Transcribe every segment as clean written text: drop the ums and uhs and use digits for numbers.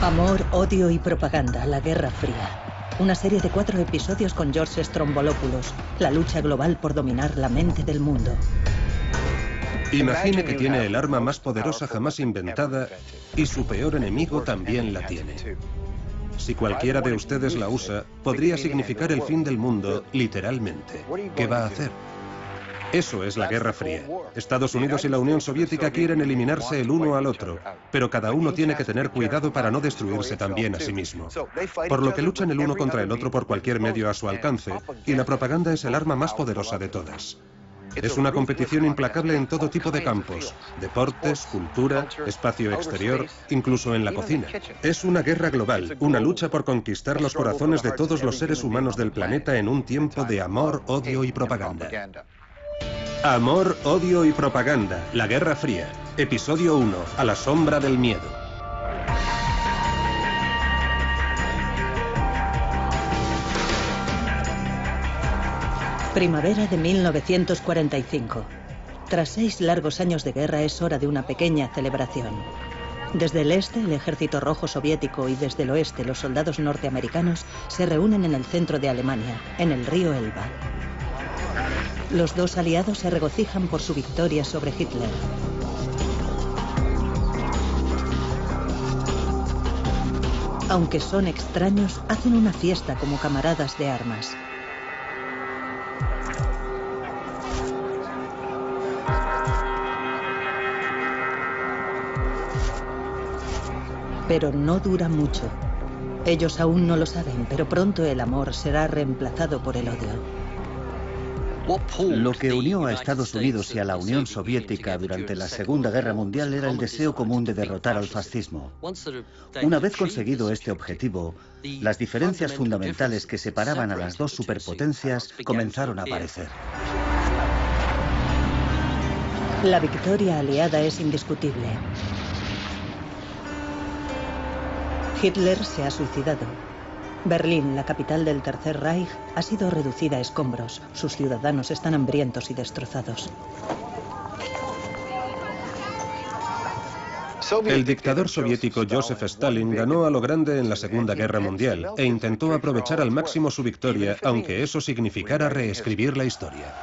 Amor, odio y propaganda, la Guerra Fría. Una serie de 4 episodios con George Stroumboulopoulos. La lucha global por dominar la mente del mundo. Imagine que tiene el arma más poderosa jamás inventada y su peor enemigo también la tiene. Si cualquiera de ustedes la usa, podría significar el fin del mundo, literalmente. ¿Qué va a hacer? Eso es la Guerra Fría. Estados Unidos y la Unión Soviética quieren eliminarse el uno al otro, pero cada uno tiene que tener cuidado para no destruirse también a sí mismo. Por lo que luchan el uno contra el otro por cualquier medio a su alcance, y la propaganda es el arma más poderosa de todas. Es una competición implacable en todo tipo de campos: deportes, cultura, espacio exterior, incluso en la cocina. Es una guerra global, una lucha por conquistar los corazones de todos los seres humanos del planeta en un tiempo de amor, odio y propaganda. Amor, odio y propaganda, la Guerra Fría. Episodio 1, a la sombra del miedo. Primavera de 1945. Tras 6 largos años de guerra es hora de una pequeña celebración. Desde el este, el Ejército Rojo Soviético, y desde el oeste, los soldados norteamericanos se reúnen en el centro de Alemania, en el río Elba. Los dos aliados se regocijan por su victoria sobre Hitler. Aunque son extraños, hacen una fiesta como camaradas de armas. Pero no dura mucho. Ellos aún no lo saben, pero pronto el amor será reemplazado por el odio. Lo que unió a Estados Unidos y a la Unión Soviética durante la Segunda Guerra Mundial era el deseo común de derrotar al fascismo. Una vez conseguido este objetivo, las diferencias fundamentales que separaban a las dos superpotencias comenzaron a aparecer. La victoria aliada es indiscutible. Hitler se ha suicidado. Berlín, la capital del Tercer Reich, ha sido reducida a escombros. Sus ciudadanos están hambrientos y destrozados. El dictador soviético Joseph Stalin ganó a lo grande en la Segunda Guerra Mundial e intentó aprovechar al máximo su victoria, aunque eso significara reescribir la historia.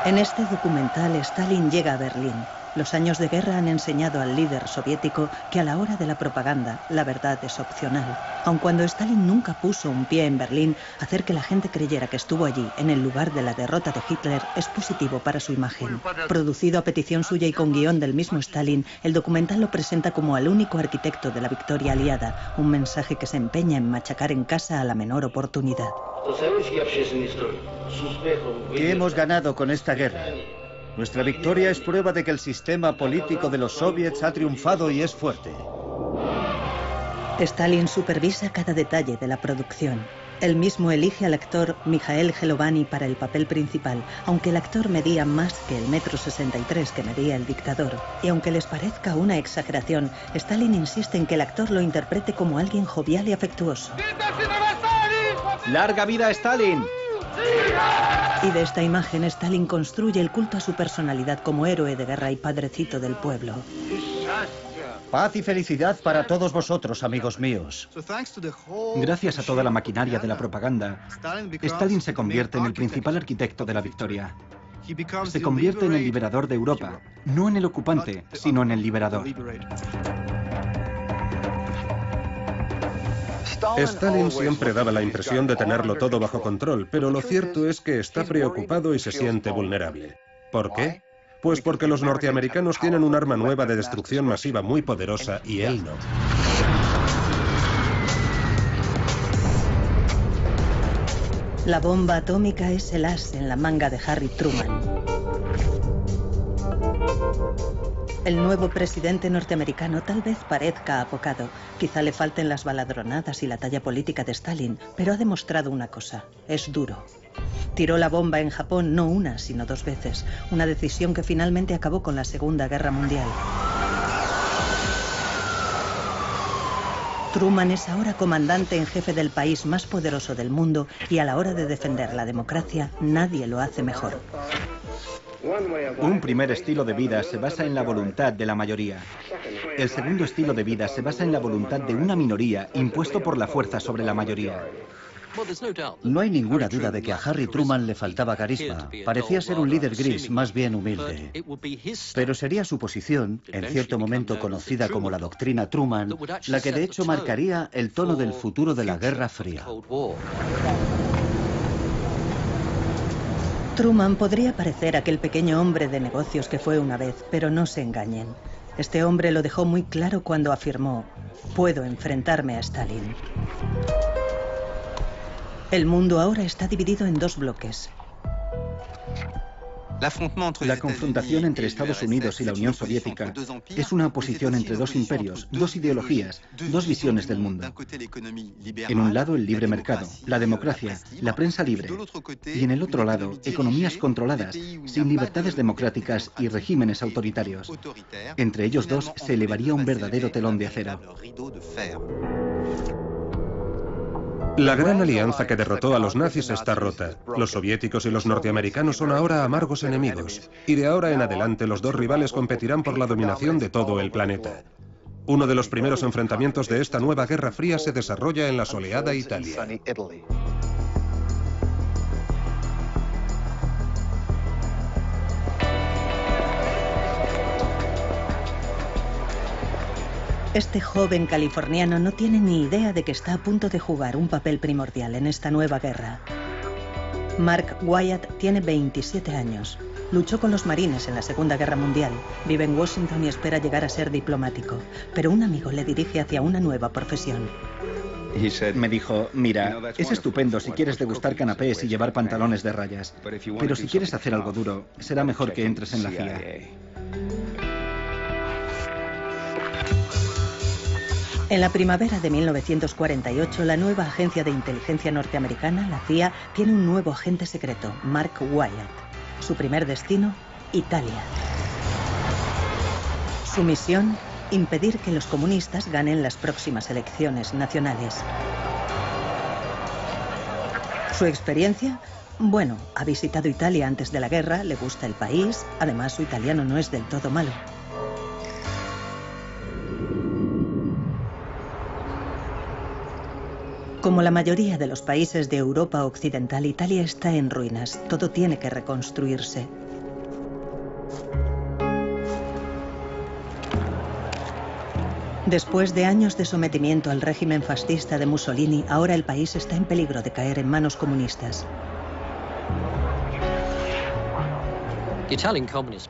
En este documental, Stalin llega a Berlín. Los años de guerra han enseñado al líder soviético que a la hora de la propaganda, la verdad es opcional. Aun cuando Stalin nunca puso un pie en Berlín, hacer que la gente creyera que estuvo allí, en el lugar de la derrota de Hitler, es positivo para su imagen. Producido a petición suya y con guión del mismo Stalin, el documental lo presenta como al único arquitecto de la victoria aliada, un mensaje que se empeña en machacar en casa a la menor oportunidad. ¿Qué hemos ganado con esta guerra? Nuestra victoria es prueba de que el sistema político de los soviets ha triunfado y es fuerte. Stalin supervisa cada detalle de la producción. Él mismo elige al actor Mikhail Gelovani para el papel principal, aunque el actor medía más que el 1,63 m que medía el dictador. Y aunque les parezca una exageración, Stalin insiste en que el actor lo interprete como alguien jovial y afectuoso. ¡Larga vida a Stalin! Y de esta imagen, Stalin construye el culto a su personalidad como héroe de guerra y padrecito del pueblo. Paz y felicidad para todos vosotros, amigos míos. Gracias a toda la maquinaria de la propaganda, Stalin se convierte en el principal arquitecto de la victoria. Se convierte en el liberador de Europa, no en el ocupante, sino en el liberador. Stalin siempre daba la impresión de tenerlo todo bajo control, pero lo cierto es que está preocupado y se siente vulnerable. ¿Por qué? Pues porque los norteamericanos tienen un arma nueva de destrucción masiva muy poderosa y él no. La bomba atómica es el as en la manga de Harry Truman. El nuevo presidente norteamericano tal vez parezca apocado. Quizá le falten las baladronadas y la talla política de Stalin, pero ha demostrado una cosa: es duro. Tiró la bomba en Japón no una, sino 2 veces. Una decisión que finalmente acabó con la Segunda Guerra Mundial. Truman es ahora comandante en jefe del país más poderoso del mundo y a la hora de defender la democracia, nadie lo hace mejor. Un primer estilo de vida se basa en la voluntad de la mayoría. El segundo estilo de vida se basa en la voluntad de una minoría impuesto por la fuerza sobre la mayoría. No hay ninguna duda de que a Harry Truman le faltaba carisma. Parecía ser un líder gris, más bien humilde. Pero sería su posición, en cierto momento conocida como la doctrina Truman, la que de hecho marcaría el tono del futuro de la Guerra Fría. Truman podría parecer aquel pequeño hombre de negocios que fue una vez, pero no se engañen. Este hombre lo dejó muy claro cuando afirmó: puedo enfrentarme a Stalin. El mundo ahora está dividido en dos bloques. La confrontación entre Estados Unidos y la Unión Soviética es una oposición entre dos imperios, dos ideologías, dos visiones del mundo. En un lado, el libre mercado, la democracia, la prensa libre. Y en el otro lado, economías controladas, sin libertades democráticas y regímenes autoritarios. Entre ellos dos se elevaría un verdadero telón de acero. La gran alianza que derrotó a los nazis está rota. Los soviéticos y los norteamericanos son ahora amargos enemigos. Y de ahora en adelante los dos rivales competirán por la dominación de todo el planeta. Uno de los primeros enfrentamientos de esta nueva Guerra Fría se desarrolla en la soleada Italia. Este joven californiano no tiene ni idea de que está a punto de jugar un papel primordial en esta nueva guerra. Mark Wyatt tiene 27 años. Luchó con los marines en la Segunda Guerra Mundial. Vive en Washington y espera llegar a ser diplomático. Pero un amigo le dirige hacia una nueva profesión. Me dijo: mira, es estupendo si quieres degustar canapés y llevar pantalones de rayas. Pero si quieres hacer algo duro, será mejor que entres en la CIA. En la primavera de 1948, la nueva agencia de inteligencia norteamericana, la CIA, tiene un nuevo agente secreto, Mark Wyatt. Su primer destino, Italia. Su misión, impedir que los comunistas ganen las próximas elecciones nacionales. Su experiencia, bueno, ha visitado Italia antes de la guerra, le gusta el país, además su italiano no es del todo malo. Como la mayoría de los países de Europa Occidental, Italia está en ruinas. Todo tiene que reconstruirse. Después de años de sometimiento al régimen fascista de Mussolini, ahora el país está en peligro de caer en manos comunistas.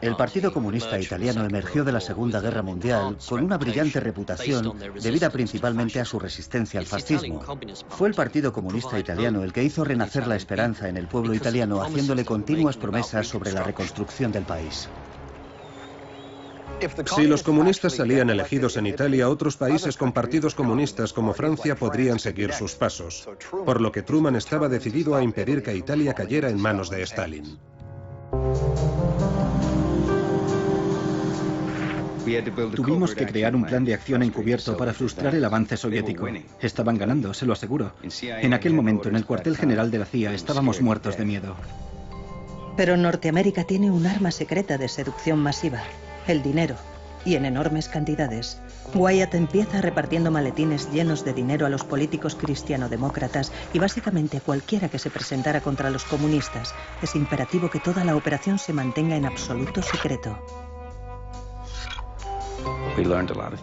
El Partido Comunista Italiano emergió de la Segunda Guerra Mundial con una brillante reputación debida principalmente a su resistencia al fascismo. Fue el Partido Comunista Italiano el que hizo renacer la esperanza en el pueblo italiano, haciéndole continuas promesas sobre la reconstrucción del país. Si los comunistas salían elegidos en Italia, otros países con partidos comunistas como Francia podrían seguir sus pasos, por lo que Truman estaba decidido a impedir que Italia cayera en manos de Stalin. Tuvimos que crear un plan de acción encubierto para frustrar el avance soviético. Estaban ganando, se lo aseguro. En aquel momento, en el cuartel general de la CIA, estábamos muertos de miedo. Pero Norteamérica tiene un arma secreta de seducción masiva: el dinero, y en enormes cantidades. Wyatt empieza repartiendo maletines llenos de dinero a los políticos cristianodemócratas y básicamente a cualquiera que se presentara contra los comunistas. Es imperativo que toda la operación se mantenga en absoluto secreto.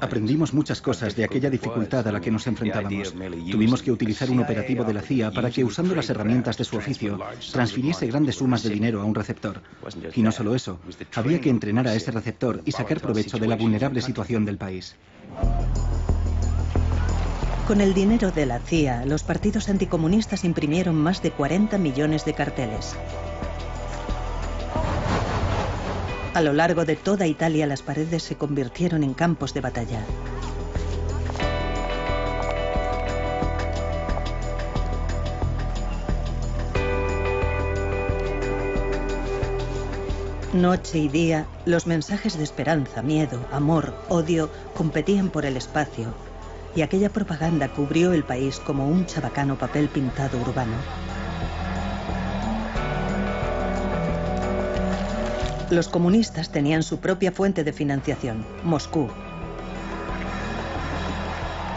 Aprendimos muchas cosas de aquella dificultad a la que nos enfrentábamos. Tuvimos que utilizar un operativo de la CIA para que, usando las herramientas de su oficio, transfiriese grandes sumas de dinero a un receptor. Y no solo eso, había que entrenar a ese receptor y sacar provecho de la vulnerable situación del país. Con el dinero de la CIA, los partidos anticomunistas imprimieron más de 40 millones de carteles. A lo largo de toda Italia, las paredes se convirtieron en campos de batalla. Noche y día, los mensajes de esperanza, miedo, amor, odio competían por el espacio, y aquella propaganda cubrió el país como un chabacano papel pintado urbano. Los comunistas tenían su propia fuente de financiación, Moscú.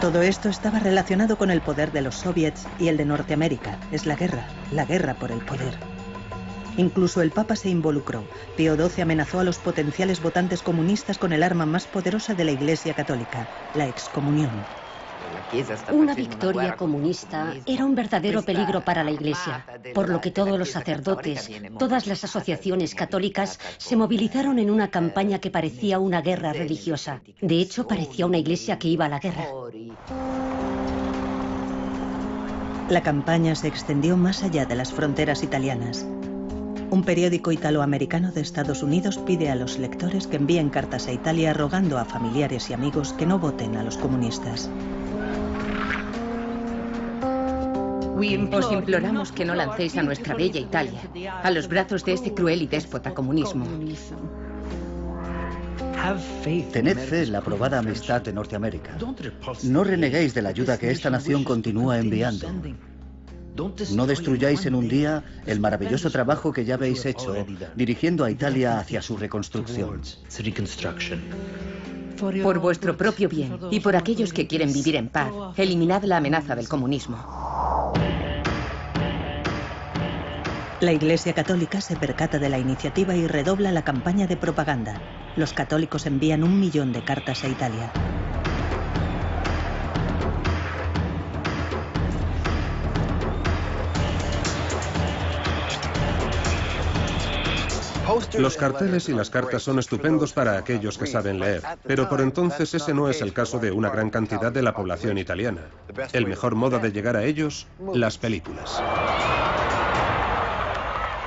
Todo esto estaba relacionado con el poder de los soviets y el de Norteamérica. Es la guerra por el poder. Incluso el Papa se involucró. Pío XII amenazó a los potenciales votantes comunistas con el arma más poderosa de la Iglesia Católica, la excomunión. Una victoria comunista era un verdadero peligro para la Iglesia, por lo que todos los sacerdotes, todas las asociaciones católicas se movilizaron en una campaña que parecía una guerra religiosa. De hecho, parecía una iglesia que iba a la guerra. La campaña se extendió más allá de las fronteras italianas. Un periódico italoamericano de Estados Unidos pide a los lectores que envíen cartas a Italia rogando a familiares y amigos que no voten a los comunistas. Os imploramos que no lancéis a nuestra bella Italia a los brazos de este cruel y déspota comunismo. Tened fe en la probada amistad de Norteamérica. No reneguéis de la ayuda que esta nación continúa enviando. No destruyáis en un día el maravilloso trabajo que ya habéis hecho dirigiendo a Italia hacia su reconstrucción. Por vuestro propio bien y por aquellos que quieren vivir en paz, eliminad la amenaza del comunismo. La Iglesia Católica se percata de la iniciativa y redobla la campaña de propaganda. Los católicos envían 1 millón de cartas a Italia. Los carteles y las cartas son estupendos para aquellos que saben leer, pero por entonces ese no es el caso de una gran cantidad de la población italiana. El mejor modo de llegar a ellos, las películas.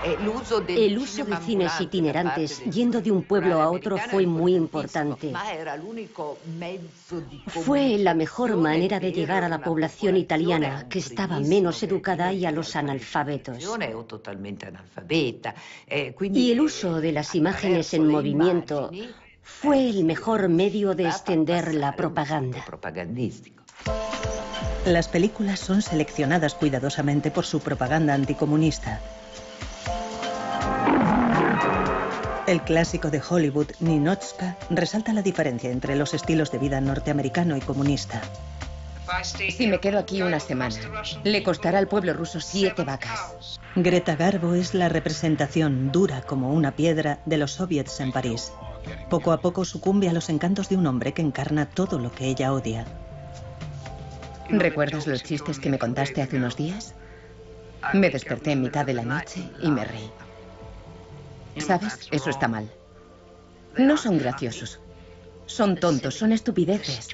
El uso de cines itinerantes yendo de un pueblo a otro fue muy importante. Fue la mejor manera de llegar a la población italiana, que estaba menos educada, y a los analfabetos. Y el uso de las imágenes en movimiento fue el mejor medio de extender la propaganda. Las películas son seleccionadas cuidadosamente por su propaganda anticomunista. El clásico de Hollywood, Ninotchka, resalta la diferencia entre los estilos de vida norteamericano y comunista. Si me quedo aquí una semana, le costará al pueblo ruso 7 vacas. Greta Garbo es la representación dura como una piedra de los soviets en París. Poco a poco sucumbe a los encantos de un hombre que encarna todo lo que ella odia. ¿Recuerdas los chistes que me contaste hace unos días? Me desperté en mitad de la noche y me reí. ¿Sabes? Eso está mal. No son graciosos. Son tontos, son estupideces.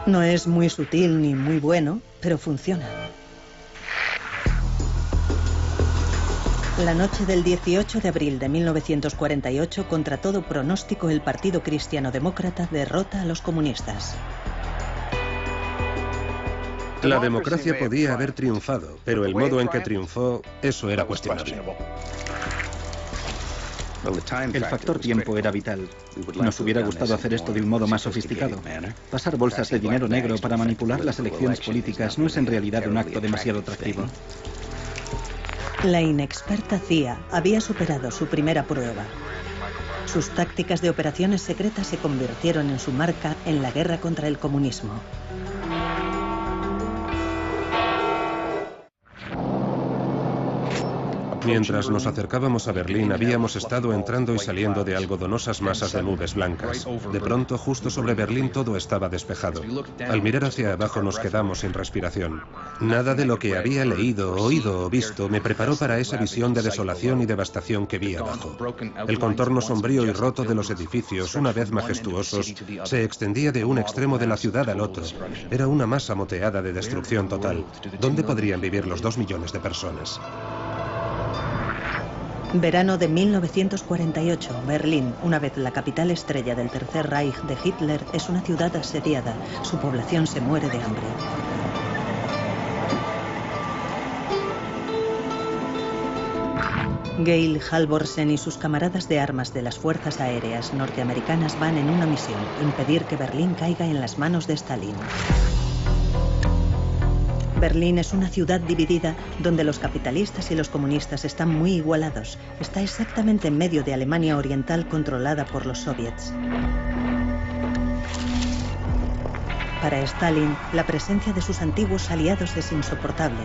No es muy sutil ni muy bueno, pero funciona. La noche del 18 de abril de 1948, contra todo pronóstico, el Partido Cristiano-Demócrata derrota a los comunistas. La democracia podía haber triunfado, pero el modo en que triunfó, eso era cuestionable. El factor tiempo era vital. Nos hubiera gustado hacer esto de un modo más sofisticado. Pasar bolsas de dinero negro para manipular las elecciones políticas no es en realidad un acto demasiado atractivo. La inexperta CIA había superado su primera prueba. Sus tácticas de operaciones secretas se convirtieron en su marca en la guerra contra el comunismo. Mientras nos acercábamos a Berlín, habíamos estado entrando y saliendo de algodonosas masas de nubes blancas. De pronto, justo sobre Berlín, todo estaba despejado. Al mirar hacia abajo nos quedamos sin respiración. Nada de lo que había leído, oído o visto me preparó para esa visión de desolación y devastación que vi abajo. El contorno sombrío y roto de los edificios, una vez majestuosos, se extendía de un extremo de la ciudad al otro. Era una masa moteada de destrucción total. ¿Dónde podrían vivir los 2 millones de personas? Verano de 1948, Berlín, una vez la capital estrella del Tercer Reich de Hitler, es una ciudad asediada. Su población se muere de hambre. Gail Halvorsen y sus camaradas de armas de las fuerzas aéreas norteamericanas van en una misión: impedir que Berlín caiga en las manos de Stalin. Berlín es una ciudad dividida donde los capitalistas y los comunistas están muy igualados. Está exactamente en medio de Alemania Oriental controlada por los soviets. Para Stalin, la presencia de sus antiguos aliados es insoportable,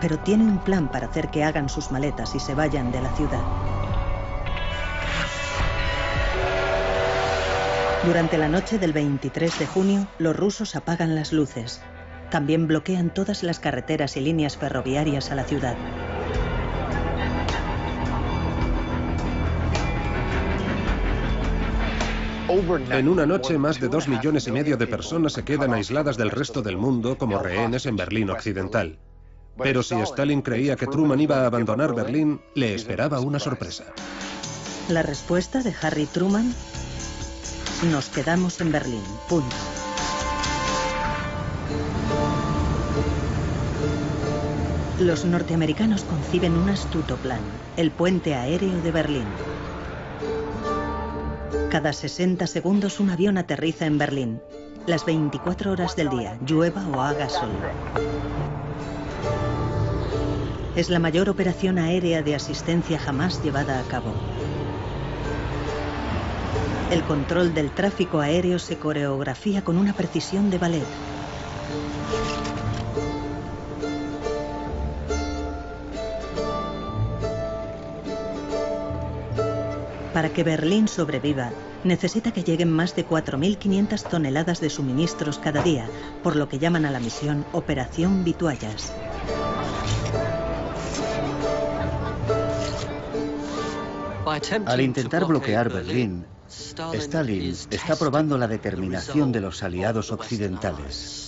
pero tiene un plan para hacer que hagan sus maletas y se vayan de la ciudad. Durante la noche del 23 de junio, los rusos apagan las luces. También bloquean todas las carreteras y líneas ferroviarias a la ciudad. En una noche, más de 2,5 millones de personas se quedan aisladas del resto del mundo como rehenes en Berlín Occidental. Pero si Stalin creía que Truman iba a abandonar Berlín, le esperaba una sorpresa. La respuesta de Harry Truman: nos quedamos en Berlín. Punto. Los norteamericanos conciben un astuto plan: el puente aéreo de Berlín. Cada 60 segundos un avión aterriza en Berlín, las 24 horas del día, llueva o haga sol. Es la mayor operación aérea de asistencia jamás llevada a cabo. El control del tráfico aéreo se coreografía con una precisión de ballet. Para que Berlín sobreviva, necesita que lleguen más de 4.500 toneladas de suministros cada día, por lo que llaman a la misión Operación Vituallas. Al intentar bloquear Berlín, Stalin está probando la determinación de los aliados occidentales.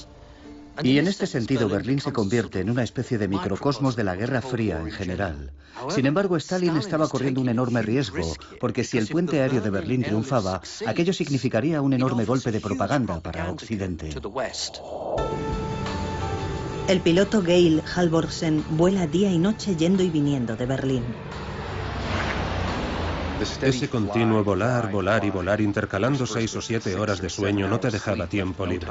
Y en este sentido, Berlín se convierte en una especie de microcosmos de la Guerra Fría en general. Sin embargo, Stalin estaba corriendo un enorme riesgo, porque si el puente aéreo de Berlín triunfaba, aquello significaría un enorme golpe de propaganda para Occidente. El piloto Georg Halvorsen vuela día y noche yendo y viniendo de Berlín. Ese continuo volar, volar y volar, intercalando 6 o 7 horas de sueño, no te dejaba tiempo libre.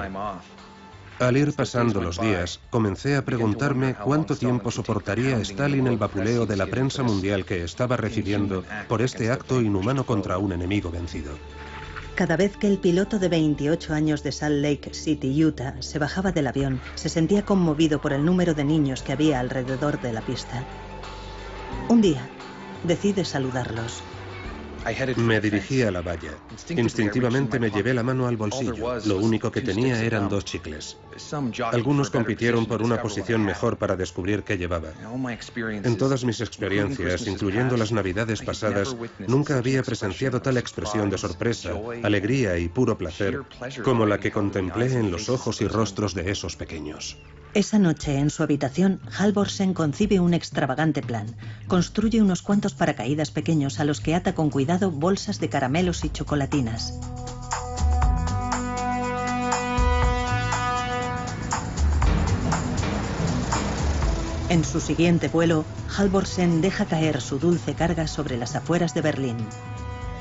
Al ir pasando los días, comencé a preguntarme cuánto tiempo soportaría Stalin el vapuleo de la prensa mundial que estaba recibiendo por este acto inhumano contra un enemigo vencido. Cada vez que el piloto de 28 años de Salt Lake City, Utah, se bajaba del avión, se sentía conmovido por el número de niños que había alrededor de la pista. Un día, decide saludarlos. Me dirigí a la valla. Instintivamente me llevé la mano al bolsillo. Lo único que tenía eran 2 chicles. Algunos compitieron por una posición mejor para descubrir qué llevaba. En todas mis experiencias, incluyendo las navidades pasadas, nunca había presenciado tal expresión de sorpresa, alegría y puro placer como la que contemplé en los ojos y rostros de esos pequeños. Esa noche, en su habitación, Halvorsen concibe un extravagante plan. Construye unos cuantos paracaídas pequeños a los que ata con cuidado bolsas de caramelos y chocolatinas. En su siguiente vuelo, Halvorsen deja caer su dulce carga sobre las afueras de Berlín.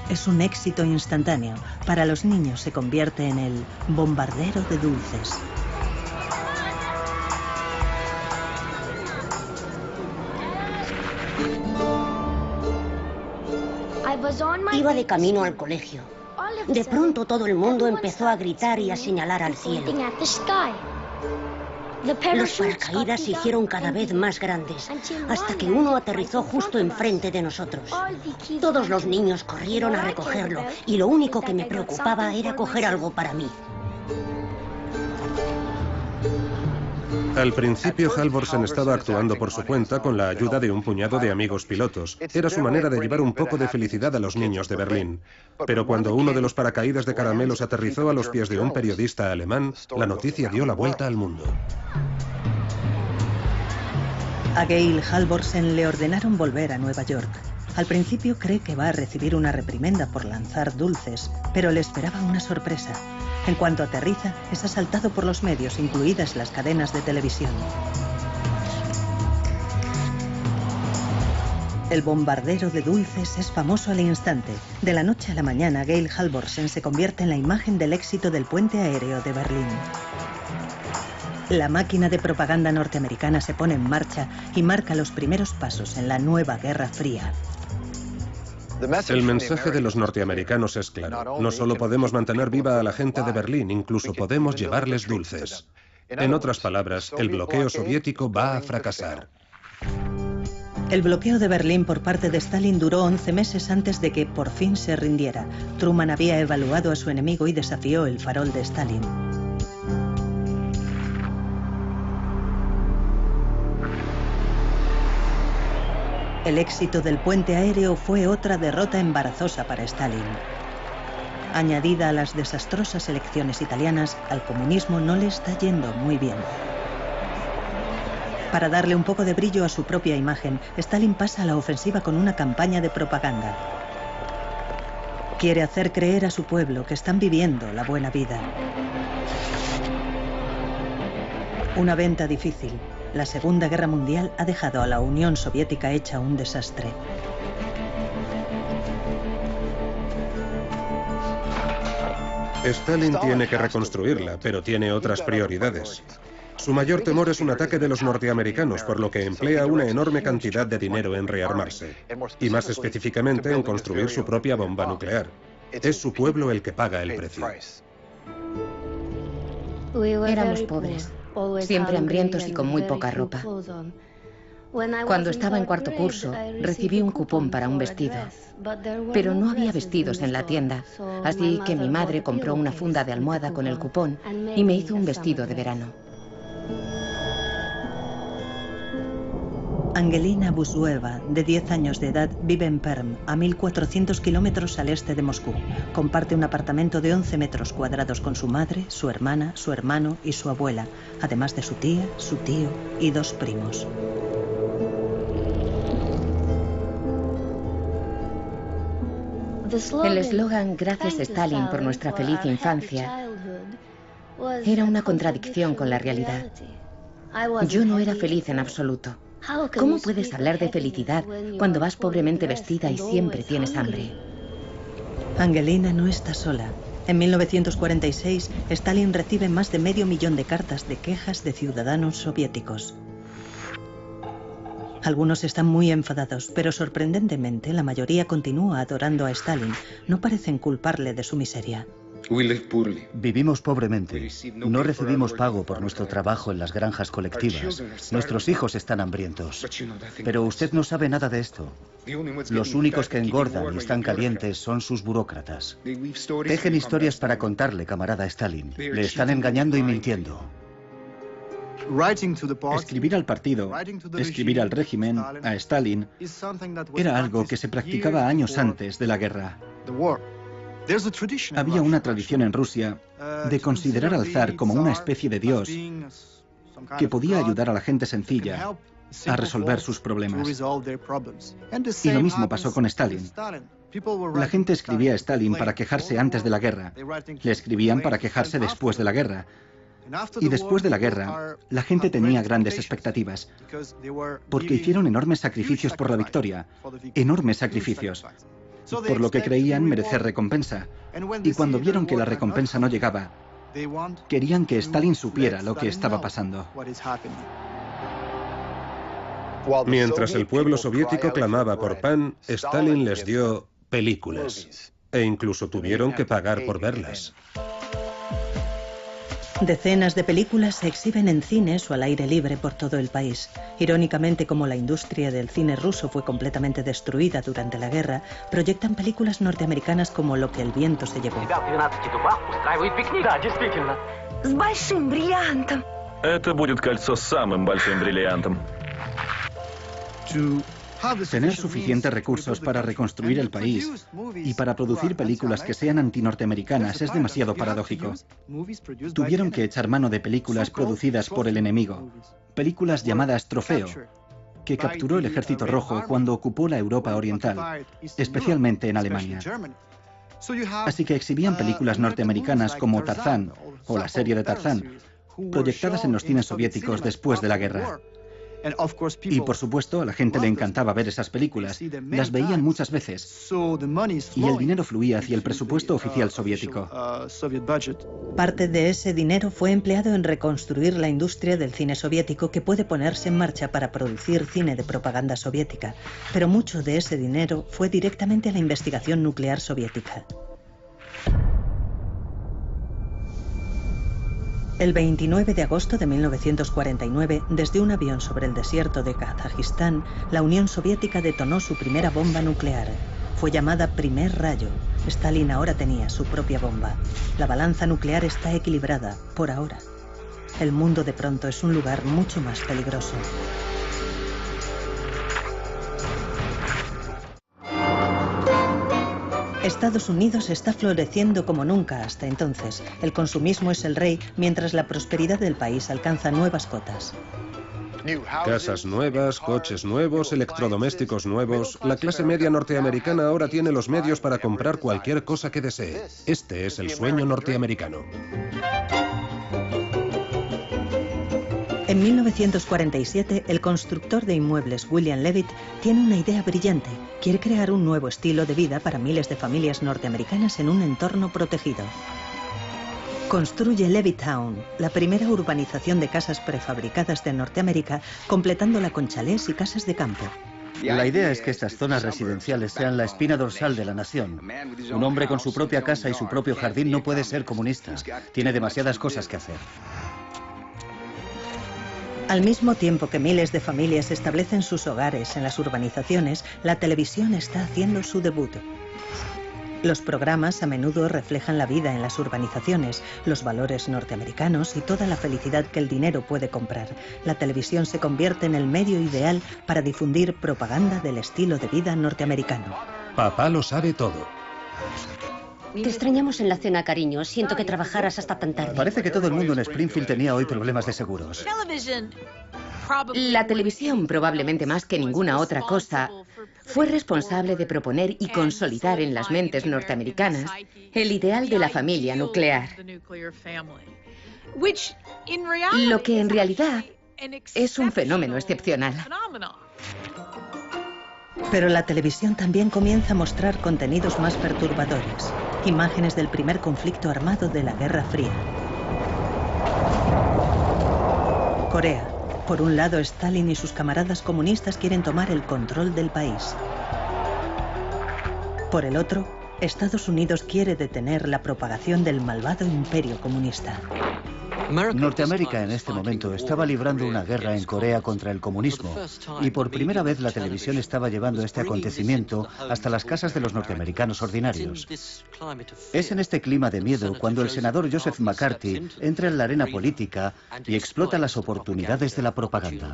Es un éxito instantáneo. Para los niños se convierte en el bombardero de dulces. Iba de camino al colegio. De pronto todo el mundo empezó a gritar y a señalar al cielo. Los paracaídas se hicieron cada vez más grandes, hasta que uno aterrizó justo enfrente de nosotros. Todos los niños corrieron a recogerlo, y lo único que me preocupaba era coger algo para mí. Al principio, Halvorsen estaba actuando por su cuenta con la ayuda de un puñado de amigos pilotos. Era su manera de llevar un poco de felicidad a los niños de Berlín. Pero cuando uno de los paracaídas de caramelos aterrizó a los pies de un periodista alemán, la noticia dio la vuelta al mundo. A Georg Halvorsen le ordenaron volver a Nueva York. Al principio cree que va a recibir una reprimenda por lanzar dulces, pero le esperaba una sorpresa. En cuanto aterriza, es asaltado por los medios, incluidas las cadenas de televisión. El bombardero de dulces es famoso al instante. De la noche a la mañana, Georg Halvorsen se convierte en la imagen del éxito del puente aéreo de Berlín. La máquina de propaganda norteamericana se pone en marcha y marca los primeros pasos en la nueva Guerra Fría. El mensaje de los norteamericanos es claro. No solo podemos mantener viva a la gente de Berlín, incluso podemos llevarles dulces. En otras palabras, el bloqueo soviético va a fracasar. El bloqueo de Berlín por parte de Stalin duró 11 meses antes de que por fin se rindiera. Truman había evaluado a su enemigo y desafió el farol de Stalin. El éxito del puente aéreo fue otra derrota embarazosa para Stalin. Añadida a las desastrosas elecciones italianas, al comunismo no le está yendo muy bien. Para darle un poco de brillo a su propia imagen, Stalin pasa a la ofensiva con una campaña de propaganda. Quiere hacer creer a su pueblo que están viviendo la buena vida. Una venta difícil. La Segunda Guerra Mundial ha dejado a la Unión Soviética hecha un desastre. Stalin tiene que reconstruirla, pero tiene otras prioridades. Su mayor temor es un ataque de los norteamericanos, por lo que emplea una enorme cantidad de dinero en rearmarse, y más específicamente en construir su propia bomba nuclear. Es su pueblo el que paga el precio. Éramos pobres, siempre hambrientos y con muy poca ropa. Cuando estaba en cuarto curso, recibí un cupón para un vestido, pero no había vestidos en la tienda, así que mi madre compró una funda de almohada con el cupón y me hizo un vestido de verano. Angelina Busueva, de 10 años de edad, vive en Perm, a 1.400 kilómetros al este de Moscú. Comparte un apartamento de 11 metros cuadrados con su madre, su hermana, su hermano y su abuela, además de su tía, su tío y 2 primos. El eslogan "Gracias Stalin por nuestra feliz infancia" era una contradicción con la realidad. Yo no era feliz en absoluto. ¿Cómo puedes hablar de felicidad cuando vas pobremente vestida y siempre tienes hambre? Angelina no está sola. En 1946, Stalin recibe más de 500.000 de cartas de quejas de ciudadanos soviéticos. Algunos están muy enfadados, pero sorprendentemente la mayoría continúa adorando a Stalin. No parecen culparle de su miseria. Vivimos pobremente. No recibimos pago por nuestro trabajo en las granjas colectivas. Nuestros hijos están hambrientos. Pero usted no sabe nada de esto. Los únicos que engordan y están calientes son sus burócratas. Tejen historias para contarle, camarada Stalin. Le están engañando y mintiendo. Escribir al partido, escribir al régimen, a Stalin, era algo que se practicaba años antes de la guerra. Había una tradición en Rusia de considerar al zar como una especie de dios que podía ayudar a la gente sencilla a resolver sus problemas. Y lo mismo pasó con Stalin. La gente escribía a Stalin para quejarse antes de la guerra. Le escribían para quejarse después de la guerra. Y después de la guerra, la gente tenía grandes expectativas, porque hicieron enormes sacrificios por la victoria, enormes sacrificios, por lo que creían merecer recompensa. Y cuando vieron que la recompensa no llegaba, querían que Stalin supiera lo que estaba pasando. Mientras el pueblo soviético clamaba por pan, Stalin les dio películas, e incluso tuvieron que pagar por verlas. Decenas de películas se exhiben en cines o al aire libre por todo el país. Irónicamente, como la industria del cine ruso fue completamente destruida durante la guerra, proyectan películas norteamericanas como Lo que el viento se llevó. Это будет кольцо с самым большим бриллиантом. Tener suficientes recursos para reconstruir el país y para producir películas que sean antinorteamericanas es demasiado paradójico. Tuvieron que echar mano de películas producidas por el enemigo, películas llamadas Trofeo, que capturó el Ejército Rojo cuando ocupó la Europa Oriental, especialmente en Alemania. Así que exhibían películas norteamericanas como Tarzán o la serie de Tarzán, proyectadas en los cines soviéticos después de la guerra. Y por supuesto, a la gente le encantaba ver esas películas. Las veían muchas veces. Y el dinero fluía hacia el presupuesto oficial soviético. Parte de ese dinero fue empleado en reconstruir la industria del cine soviético, que puede ponerse en marcha para producir cine de propaganda soviética. Pero mucho de ese dinero fue directamente a la investigación nuclear soviética. El 29 de agosto de 1949, desde un avión sobre el desierto de Kazajistán, la Unión Soviética detonó su primera bomba nuclear. Fue llamada Primer Rayo. Stalin ahora tenía su propia bomba. La balanza nuclear está equilibrada, por ahora. El mundo de pronto es un lugar mucho más peligroso. Estados Unidos está floreciendo como nunca hasta entonces. El consumismo es el rey, mientras la prosperidad del país alcanza nuevas cotas. Casas nuevas, coches nuevos, electrodomésticos nuevos. La clase media norteamericana ahora tiene los medios para comprar cualquier cosa que desee. Este es el sueño norteamericano. En 1947, el constructor de inmuebles William Levitt tiene una idea brillante. Quiere crear un nuevo estilo de vida para miles de familias norteamericanas en un entorno protegido. Construye Levittown, la primera urbanización de casas prefabricadas de Norteamérica, completándola con chalés y casas de campo. La idea es que estas zonas residenciales sean la espina dorsal de la nación. Un hombre con su propia casa y su propio jardín no puede ser comunista. Tiene demasiadas cosas que hacer. Al mismo tiempo que miles de familias establecen sus hogares en las urbanizaciones, la televisión está haciendo su debut. Los programas a menudo reflejan la vida en las urbanizaciones, los valores norteamericanos y toda la felicidad que el dinero puede comprar. La televisión se convierte en el medio ideal para difundir propaganda del estilo de vida norteamericano. Papá lo sabe todo. Te extrañamos en la cena, cariño. Siento que trabajaras hasta tan tarde. Parece que todo el mundo en Springfield tenía hoy problemas de seguros. La televisión, probablemente más que ninguna otra cosa, fue responsable de proponer y consolidar en las mentes norteamericanas el ideal de la familia nuclear. Lo que en realidad es un fenómeno excepcional. Pero la televisión también comienza a mostrar contenidos más perturbadores. Imágenes del primer conflicto armado de la Guerra Fría. Corea. Por un lado, Stalin y sus camaradas comunistas quieren tomar el control del país. Por el otro, Estados Unidos quiere detener la propagación del malvado imperio comunista. Norteamérica en este momento estaba librando una guerra en Corea contra el comunismo y por primera vez la televisión estaba llevando este acontecimiento hasta las casas de los norteamericanos ordinarios. Es en este clima de miedo cuando el senador Joseph McCarthy entra en la arena política y explota las oportunidades de la propaganda.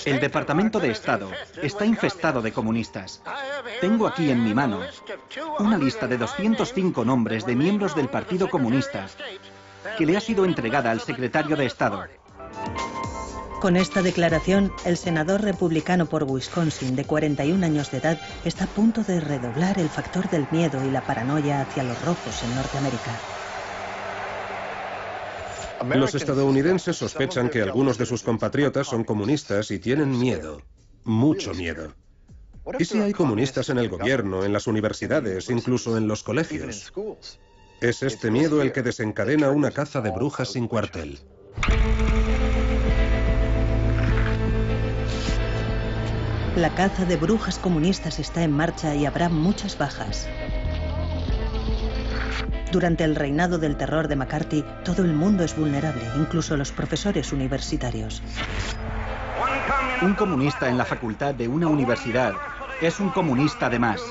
El Departamento de Estado está infestado de comunistas. Tengo aquí en mi mano una lista de 205 nombres de miembros del Partido Comunista que le ha sido entregada al secretario de Estado. Con esta declaración, el senador republicano por Wisconsin, de 41 años de edad, está a punto de redoblar el factor del miedo y la paranoia hacia los rojos en Norteamérica. Los estadounidenses sospechan que algunos de sus compatriotas son comunistas y tienen miedo, mucho miedo. ¿Y si hay comunistas en el gobierno, en las universidades, incluso en los colegios? Es este miedo el que desencadena una caza de brujas sin cuartel. La caza de brujas comunistas está en marcha y habrá muchas bajas. Durante el reinado del terror de McCarthy, todo el mundo es vulnerable, incluso los profesores universitarios. Un comunista en la facultad de una universidad es un comunista de más.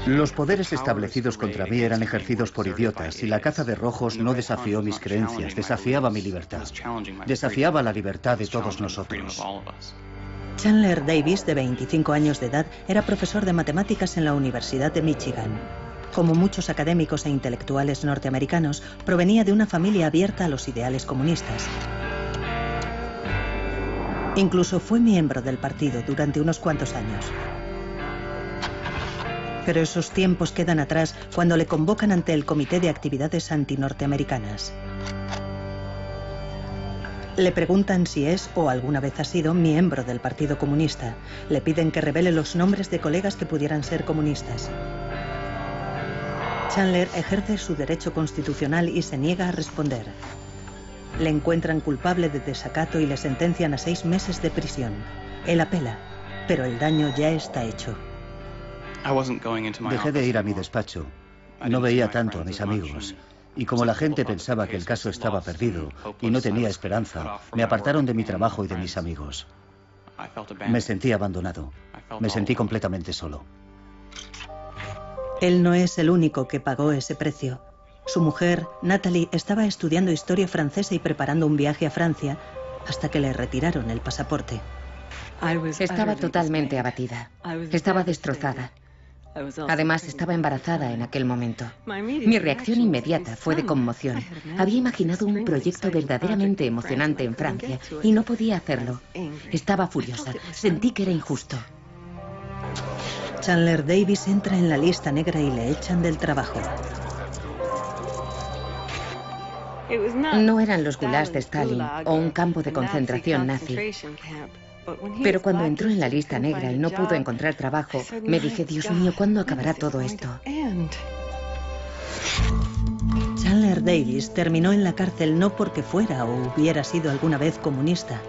Los poderes establecidos contra mí eran ejercidos por idiotas y la caza de rojos no desafió mis creencias, desafiaba mi libertad. Desafiaba la libertad de todos nosotros. Chandler Davis, de 25 años de edad, era profesor de matemáticas en la Universidad de Michigan. Como muchos académicos e intelectuales norteamericanos, provenía de una familia abierta a los ideales comunistas. Incluso fue miembro del partido durante unos cuantos años. Pero esos tiempos quedan atrás cuando le convocan ante el Comité de Actividades Antinorteamericanas. Le preguntan si es o alguna vez ha sido miembro del Partido Comunista. Le piden que revele los nombres de colegas que pudieran ser comunistas. Chandler ejerce su derecho constitucional y se niega a responder. Le encuentran culpable de desacato y le sentencian a 6 meses de prisión. Él apela, pero el daño ya está hecho. Dejé de ir a mi despacho. No veía tanto a mis amigos. Y como la gente pensaba que el caso estaba perdido y no tenía esperanza, me apartaron de mi trabajo y de mis amigos. Me sentí abandonado. Me sentí completamente solo. Él no es el único que pagó ese precio. Su mujer, Natalie, estaba estudiando historia francesa y preparando un viaje a Francia hasta que le retiraron el pasaporte. Estaba totalmente abatida. Estaba destrozada. Además, estaba embarazada en aquel momento. Mi reacción inmediata fue de conmoción. Había imaginado un proyecto verdaderamente emocionante en Francia y no podía hacerlo. Estaba furiosa. Sentí que era injusto. Chandler Davis entra en la lista negra y le echan del trabajo. No eran los gulags de Stalin o un campo de concentración nazi. Pero cuando entró en la lista negra y no pudo encontrar trabajo, me dije, Dios mío, ¿cuándo acabará todo esto? Chandler Davis terminó en la cárcel no porque fuera o hubiera sido alguna vez comunista.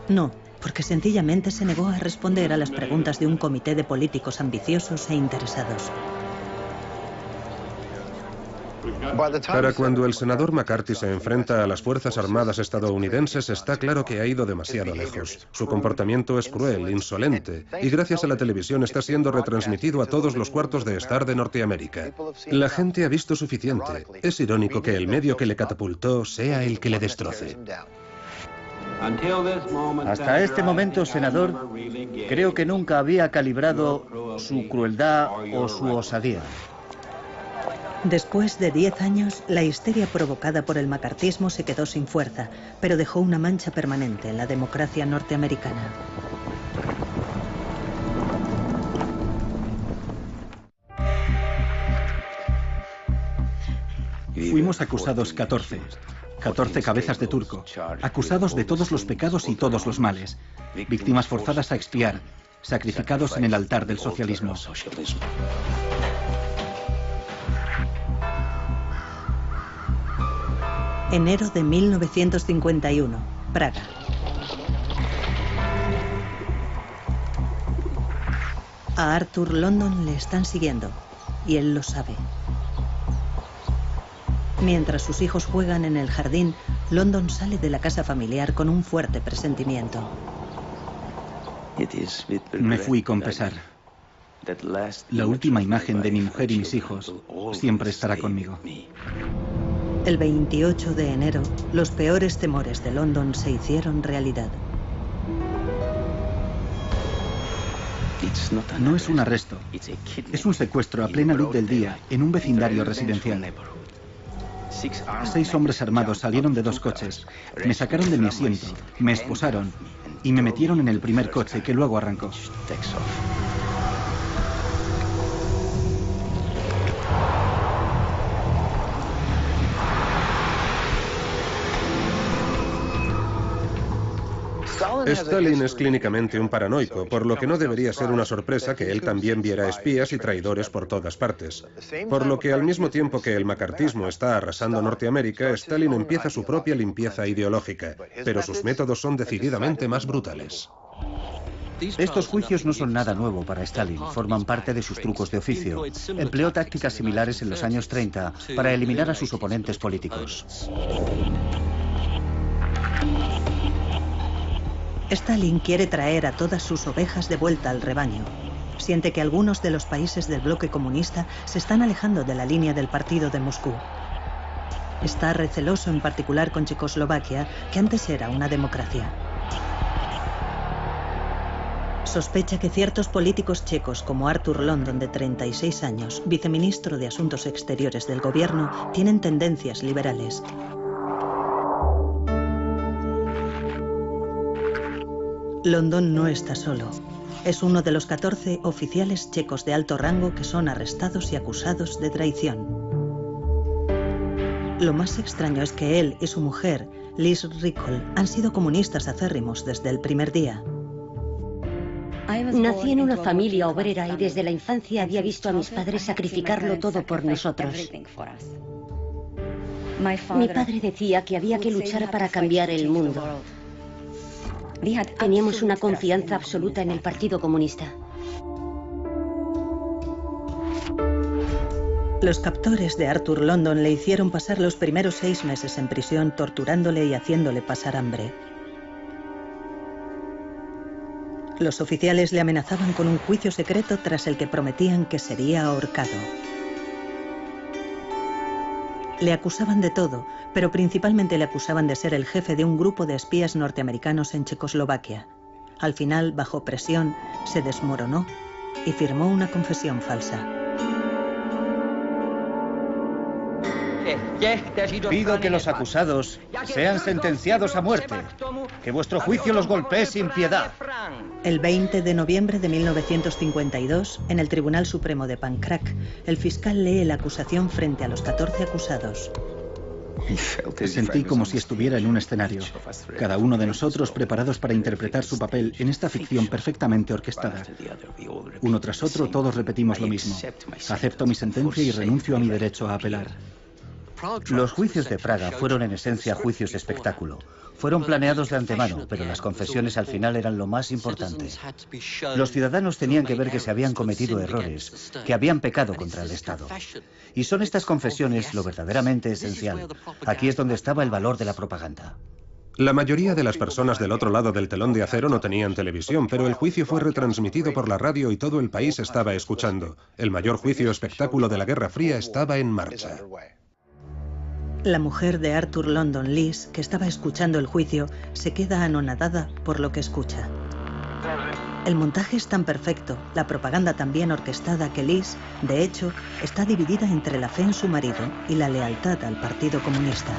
No, porque sencillamente se negó a responder a las preguntas de un comité de políticos ambiciosos e interesados. Para cuando el senador McCarthy se enfrenta a las Fuerzas Armadas estadounidenses, está claro que ha ido demasiado lejos. Su comportamiento es cruel, insolente, y gracias a la televisión está siendo retransmitido a todos los cuartos de estar de Norteamérica. La gente ha visto suficiente. Es irónico que el medio que le catapultó sea el que le destroce. Hasta este momento, senador, creo que nunca había calibrado su crueldad o su osadía. Después de 10 años, la histeria provocada por el macartismo se quedó sin fuerza, pero dejó una mancha permanente en la democracia norteamericana. Fuimos acusados 14 cabezas de turco, acusados de todos los pecados y todos los males, víctimas forzadas a expiar, sacrificados en el altar del socialismo. Enero de 1951, Praga. A Arthur London le están siguiendo, y él lo sabe. Mientras sus hijos juegan en el jardín, London sale de la casa familiar con un fuerte presentimiento. Me fui con pesar. La última imagen de mi mujer y mis hijos siempre estará conmigo. El 28 de enero, los peores temores de London se hicieron realidad. No es un arresto, es un secuestro a plena luz del día en un vecindario residencial. 6 hombres armados salieron de 2 coches, me sacaron de mi asiento, me esposaron y me metieron en el primer coche que luego arrancó. Stalin es clínicamente un paranoico, por lo que no debería ser una sorpresa que él también viera espías y traidores por todas partes. Por lo que al mismo tiempo que el macartismo está arrasando Norteamérica, Stalin empieza su propia limpieza ideológica, pero sus métodos son decididamente más brutales. Estos juicios no son nada nuevo para Stalin, forman parte de sus trucos de oficio. Empleó tácticas similares en los años 30 para eliminar a sus oponentes políticos. Stalin quiere traer a todas sus ovejas de vuelta al rebaño. Siente que algunos de los países del bloque comunista se están alejando de la línea del partido de Moscú. Está receloso en particular con Checoslovaquia, que antes era una democracia. Sospecha que ciertos políticos checos como Arthur London, de 36 años, viceministro de Asuntos Exteriores del gobierno, tienen tendencias liberales. London no está solo. Es uno de los 14 oficiales checos de alto rango que son arrestados y acusados de traición. Lo más extraño es que él y su mujer, Liz Rickle, han sido comunistas acérrimos desde el primer día. Nací en una familia obrera y desde la infancia había visto a mis padres sacrificarlo todo por nosotros. Mi padre decía que había que luchar para cambiar el mundo. Teníamos una confianza absoluta en el Partido Comunista. Los captores de Arthur London le hicieron pasar los primeros 6 meses en prisión, torturándole y haciéndole pasar hambre. Los oficiales le amenazaban con un juicio secreto tras el que prometían que sería ahorcado. Le acusaban de todo, pero principalmente le acusaban de ser el jefe de un grupo de espías norteamericanos en Checoslovaquia. Al final, bajo presión, se desmoronó y firmó una confesión falsa. Pido que los acusados sean sentenciados a muerte, que vuestro juicio los golpee sin piedad. El 20 de noviembre de 1952, en el Tribunal Supremo de Pankrak, el fiscal lee la acusación frente a los 14 acusados. Sentí como si estuviera en un escenario, cada uno de nosotros preparados para interpretar su papel en esta ficción perfectamente orquestada. Uno tras otro todos repetimos lo mismo. Acepto mi sentencia y renuncio a mi derecho a apelar. Los juicios de Praga fueron en esencia juicios de espectáculo. Fueron planeados de antemano, pero las confesiones al final eran lo más importante. Los ciudadanos tenían que ver que se habían cometido errores, que habían pecado contra el Estado. Y son estas confesiones lo verdaderamente esencial. Aquí es donde estaba el valor de la propaganda. La mayoría de las personas del otro lado del telón de acero no tenían televisión, pero el juicio fue retransmitido por la radio y todo el país estaba escuchando. El mayor juicio espectáculo de la Guerra Fría estaba en marcha. La mujer de Arthur London, Liz, que estaba escuchando el juicio, se queda anonadada por lo que escucha. El montaje es tan perfecto, la propaganda tan bien orquestada que Liz, de hecho, está dividida entre la fe en su marido y la lealtad al Partido Comunista.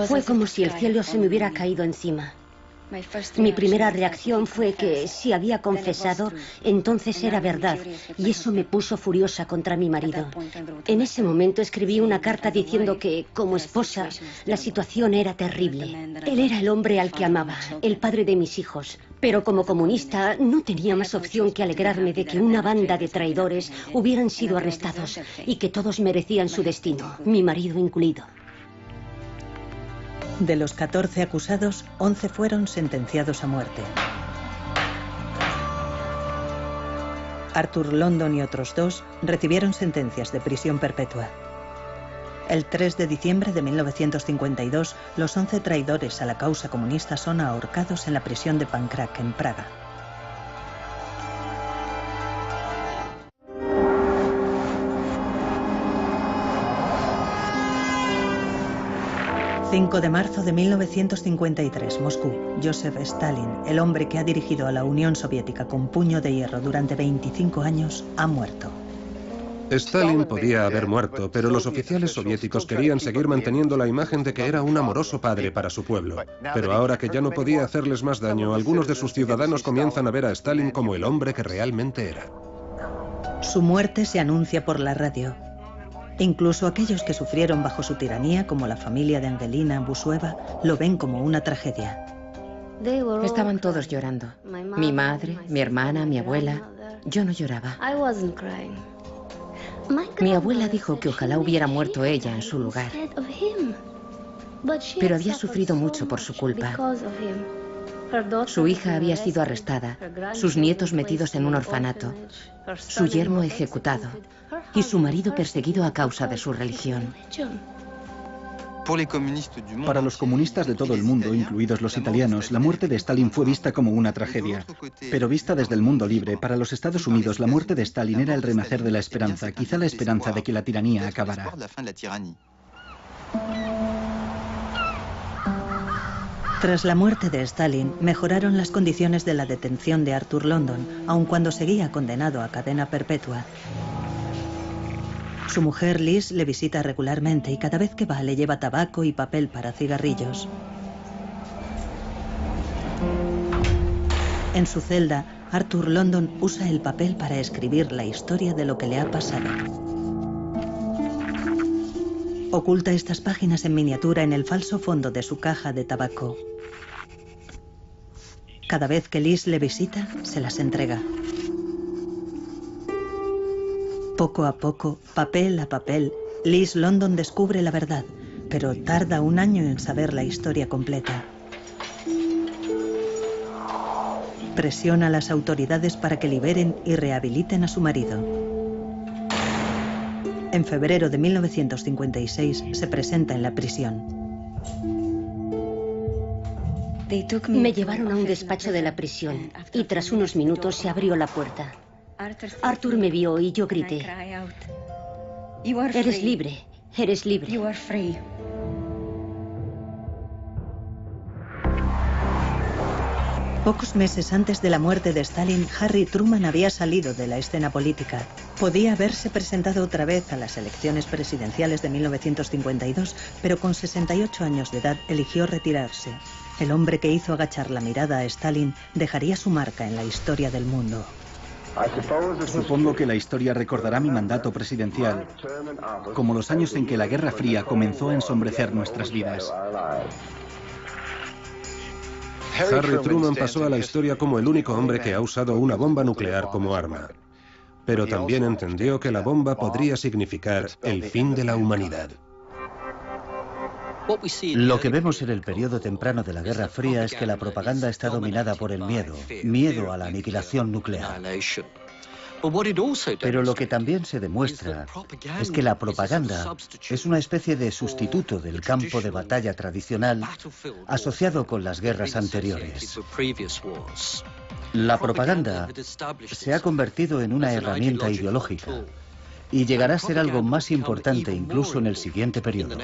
Fue como si el cielo se me hubiera caído encima. Mi primera reacción fue que si había confesado, entonces era verdad, y eso me puso furiosa contra mi marido. En ese momento escribí una carta diciendo que, como esposa, la situación era terrible. Él era el hombre al que amaba, el padre de mis hijos, pero como comunista no tenía más opción que alegrarme de que una banda de traidores hubieran sido arrestados y que todos merecían su destino, mi marido incluido. De los 14 acusados, 11 fueron sentenciados a muerte. Arthur London y otros 2 recibieron sentencias de prisión perpetua. El 3 de diciembre de 1952, los 11 traidores a la causa comunista son ahorcados en la prisión de Pankrak, en Praga. El 5 de marzo de 1953, Moscú. Joseph Stalin, el hombre que ha dirigido a la Unión Soviética con puño de hierro durante 25 años, ha muerto. Stalin podía haber muerto, pero los oficiales soviéticos querían seguir manteniendo la imagen de que era un amoroso padre para su pueblo. Pero ahora que ya no podía hacerles más daño, algunos de sus ciudadanos comienzan a ver a Stalin como el hombre que realmente era. Su muerte se anuncia por la radio. Incluso aquellos que sufrieron bajo su tiranía, como la familia de Angelina Busueva, lo ven como una tragedia. Estaban todos llorando. Mi madre, mi hermana, mi abuela. Yo no lloraba. Mi abuela dijo que ojalá hubiera muerto ella en su lugar. Pero había sufrido mucho por su culpa. Su hija había sido arrestada, sus nietos metidos en un orfanato, su yerno ejecutado y su marido perseguido a causa de su religión. Para los comunistas de todo el mundo, incluidos los italianos, la muerte de Stalin fue vista como una tragedia. Pero vista desde el mundo libre, para los Estados Unidos, la muerte de Stalin era el renacer de la esperanza, quizá la esperanza de que la tiranía acabara. Tras la muerte de Stalin, mejoraron las condiciones de la detención de Arthur London, aun cuando seguía condenado a cadena perpetua. Su mujer Liz le visita regularmente y cada vez que va le lleva tabaco y papel para cigarrillos. En su celda, Arthur London usa el papel para escribir la historia de lo que le ha pasado. Oculta estas páginas en miniatura en el falso fondo de su caja de tabaco. Cada vez que Liz le visita, se las entrega. Poco a poco, papel a papel, Liz London descubre la verdad, pero tarda un año en saber la historia completa. Presiona a las autoridades para que liberen y rehabiliten a su marido. En febrero de 1956 se presenta en la prisión. Me llevaron a un despacho de la prisión y tras unos minutos se abrió la puerta. Arthur me vio y yo grité: "Eres libre, eres libre". Pocos meses antes de la muerte de Stalin, Harry Truman había salido de la escena política. Podía haberse presentado otra vez a las elecciones presidenciales de 1952, pero con 68 años de edad eligió retirarse. El hombre que hizo agachar la mirada a Stalin dejaría su marca en la historia del mundo. Supongo que la historia recordará mi mandato presidencial como los años en que la Guerra Fría comenzó a ensombrecer nuestras vidas. Harry Truman pasó a la historia como el único hombre que ha usado una bomba nuclear como arma. Pero también entendió que la bomba podría significar el fin de la humanidad. Lo que vemos en el periodo temprano de la Guerra Fría es que la propaganda está dominada por el miedo a la aniquilación nuclear. Pero lo que también se demuestra es que la propaganda es una especie de sustituto del campo de batalla tradicional asociado con las guerras anteriores. La propaganda se ha convertido en una herramienta ideológica y llegará a ser algo más importante incluso en el siguiente periodo.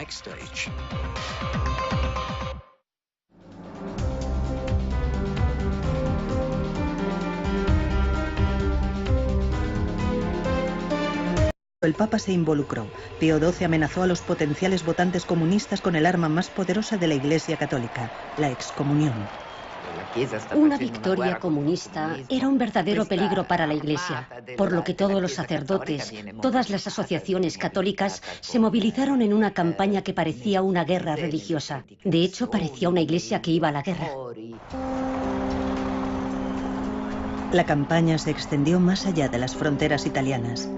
El Papa se involucró. Pío XII amenazó a los potenciales votantes comunistas con el arma más poderosa de la Iglesia Católica, la excomunión. Una victoria comunista era un verdadero peligro para la Iglesia, por lo que todos los sacerdotes, todas las asociaciones católicas se movilizaron en una campaña que parecía una guerra religiosa. De hecho, parecía una iglesia que iba a la guerra. La campaña se extendió más allá de las fronteras italianas.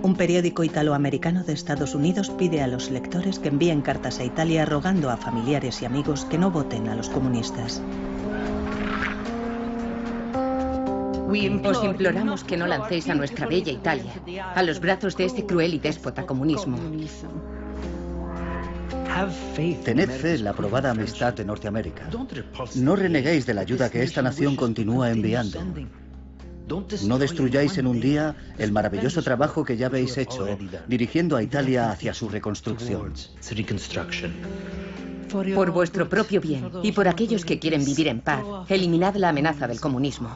Un periódico italoamericano de Estados Unidos pide a los lectores que envíen cartas a Italia rogando a familiares y amigos que no voten a los comunistas. Os imploramos que no lancéis a nuestra bella Italia a los brazos de ese cruel y déspota comunismo. Tened fe en la probada amistad de Norteamérica. No reneguéis de la ayuda que esta nación continúa enviando. No destruyáis en un día el maravilloso trabajo que ya habéis hecho dirigiendo a Italia hacia su reconstrucción. Por vuestro propio bien y por aquellos que quieren vivir en paz, eliminad la amenaza del comunismo.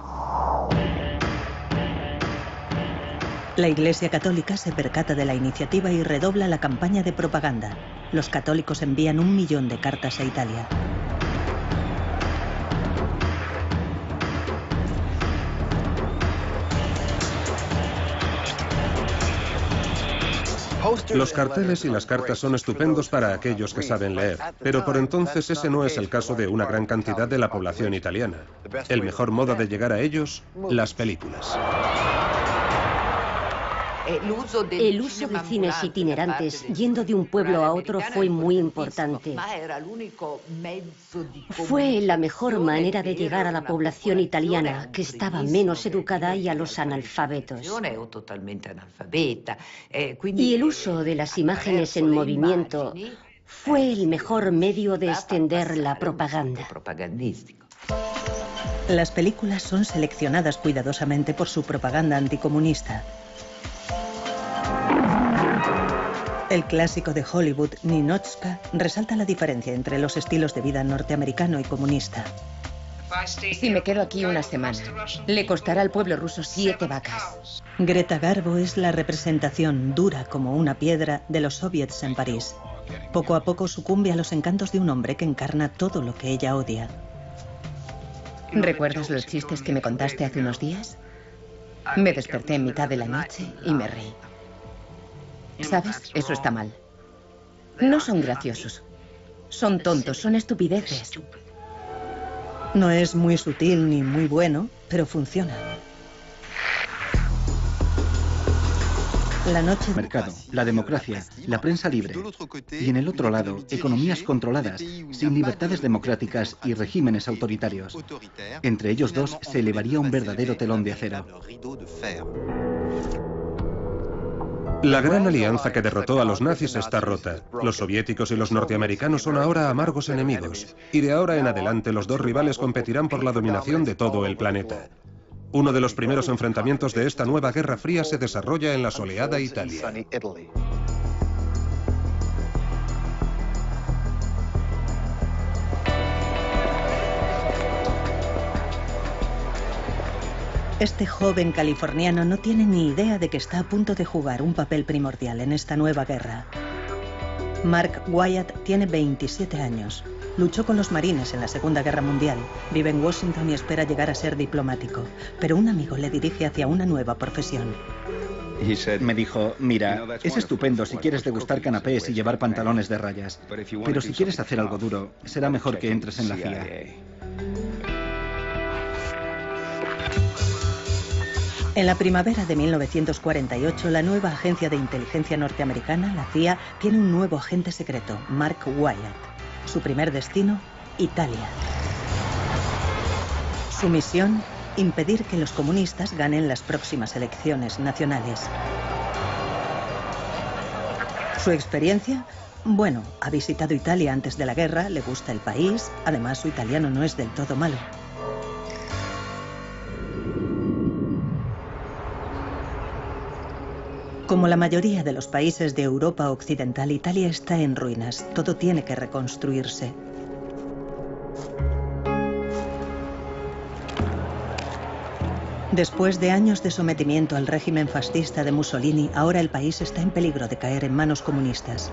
La Iglesia Católica se percata de la iniciativa y redobla la campaña de propaganda. Los católicos envían 1 millón de cartas a Italia. Los carteles y las cartas son estupendos para aquellos que saben leer, pero por entonces ese no es el caso de una gran cantidad de la población italiana. El mejor modo de llegar a ellos, las películas. El uso de cines itinerantes yendo de un pueblo a otro fue muy importante. Fue la mejor manera de llegar a la población italiana, que estaba menos educada, y a los analfabetos. Y el uso de las imágenes en movimiento fue el mejor medio de extender la propaganda. Las películas son seleccionadas cuidadosamente por su propaganda anticomunista. El clásico de Hollywood, Ninotchka, resalta la diferencia entre los estilos de vida norteamericano y comunista. Si me quedo aquí una semana, le costará al pueblo ruso 7 vacas. Greta Garbo es la representación dura como una piedra de los soviets en París. Poco a poco sucumbe a los encantos de un hombre que encarna todo lo que ella odia. ¿Recuerdas los chistes que me contaste hace unos días? Me desperté en mitad de la noche y me reí. ¿Sabes? Eso está mal. No son graciosos. Son tontos, son estupideces. No es muy sutil ni muy bueno, pero funciona. La noche El mercado, la democracia, la prensa libre. Y en el otro lado, economías controladas, sin libertades democráticas y regímenes autoritarios. Entre ellos dos se elevaría un verdadero telón de acero. La gran alianza que derrotó a los nazis está rota. Los soviéticos y los norteamericanos son ahora amargos enemigos. Y de ahora en adelante los dos rivales competirán por la dominación de todo el planeta. Uno de los primeros enfrentamientos de esta nueva Guerra Fría se desarrolla en la soleada Italia. Este joven californiano no tiene ni idea de que está a punto de jugar un papel primordial en esta nueva guerra. Mark Wyatt tiene 27 años. Luchó con los marines en la Segunda Guerra Mundial. Vive en Washington y espera llegar a ser diplomático. Pero un amigo le dirige hacia una nueva profesión. Me dijo, mira, es estupendo si quieres degustar canapés y llevar pantalones de rayas. Pero si quieres hacer algo duro, será mejor que entres en la CIA. En la primavera de 1948, la nueva agencia de inteligencia norteamericana, la CIA, tiene un nuevo agente secreto, Mark Wyatt. Su primer destino, Italia. Su misión, impedir que los comunistas ganen las próximas elecciones nacionales. Su experiencia, bueno, ha visitado Italia antes de la guerra, le gusta el país, además su italiano no es del todo malo. Como la mayoría de los países de Europa Occidental, Italia está en ruinas. Todo tiene que reconstruirse. Después de años de sometimiento al régimen fascista de Mussolini, ahora el país está en peligro de caer en manos comunistas.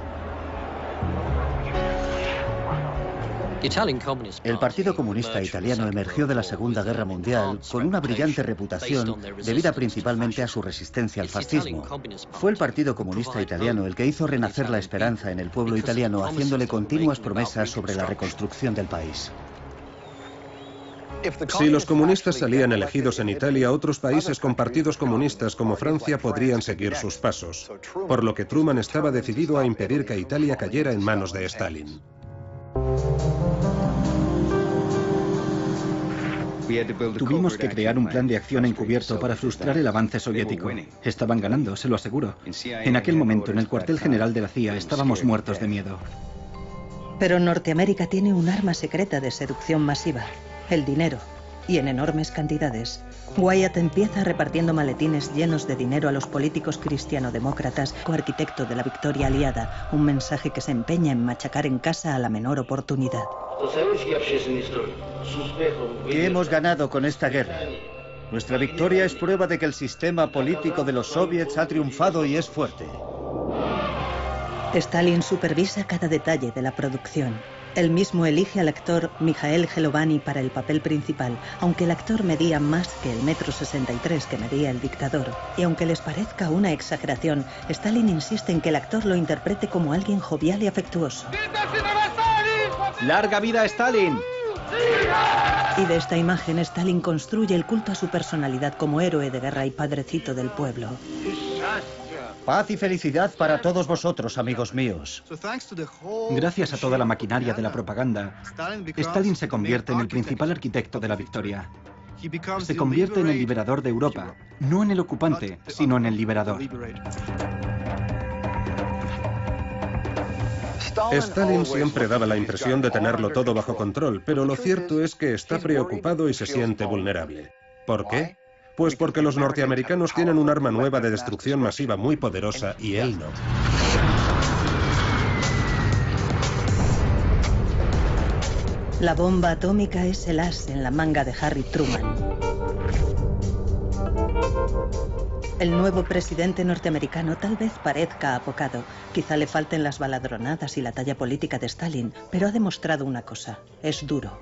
El Partido Comunista Italiano emergió de la Segunda Guerra Mundial con una brillante reputación debida principalmente a su resistencia al fascismo. Fue el Partido Comunista Italiano el que hizo renacer la esperanza en el pueblo italiano, haciéndole continuas promesas sobre la reconstrucción del país. Si los comunistas salían elegidos en Italia, otros países con partidos comunistas como Francia podrían seguir sus pasos, por lo que Truman estaba decidido a impedir que Italia cayera en manos de Stalin. Tuvimos que crear un plan de acción encubierto para frustrar el avance soviético. Estaban ganando, se lo aseguro. En aquel momento, en el cuartel general de la CIA, estábamos muertos de miedo. Pero Norteamérica tiene un arma secreta de seducción masiva, el dinero, y en enormes cantidades. Wyatt empieza repartiendo maletines llenos de dinero a los políticos cristianodemócratas, coarquitecto de la victoria aliada, un mensaje que se empeña en machacar en casa a la menor oportunidad. ¿Qué hemos ganado con esta guerra? Nuestra victoria es prueba de que el sistema político de los soviets ha triunfado y es fuerte. Stalin supervisa cada detalle de la producción. Él mismo elige al actor Mikhail Gelovani para el papel principal, aunque el actor medía más que el 1,63 m que medía el dictador. Y aunque les parezca una exageración, Stalin insiste en que el actor lo interprete como alguien jovial y afectuoso. ¡Larga vida a Stalin! Y de esta imagen, Stalin construye el culto a su personalidad como héroe de guerra y padrecito del pueblo. Paz y felicidad para todos vosotros, amigos míos. Gracias a toda la maquinaria de la propaganda, Stalin se convierte en el principal arquitecto de la victoria. Se convierte en el liberador de Europa, no en el ocupante, sino en el liberador. Stalin siempre daba la impresión de tenerlo todo bajo control, pero lo cierto es que está preocupado y se siente vulnerable. ¿Por qué? Pues porque los norteamericanos tienen un arma nueva de destrucción masiva muy poderosa y él no. La bomba atómica es el as en la manga de Harry Truman. El nuevo presidente norteamericano tal vez parezca apocado. Quizá le falten las baladronadas y la talla política de Stalin, pero ha demostrado una cosa: es duro.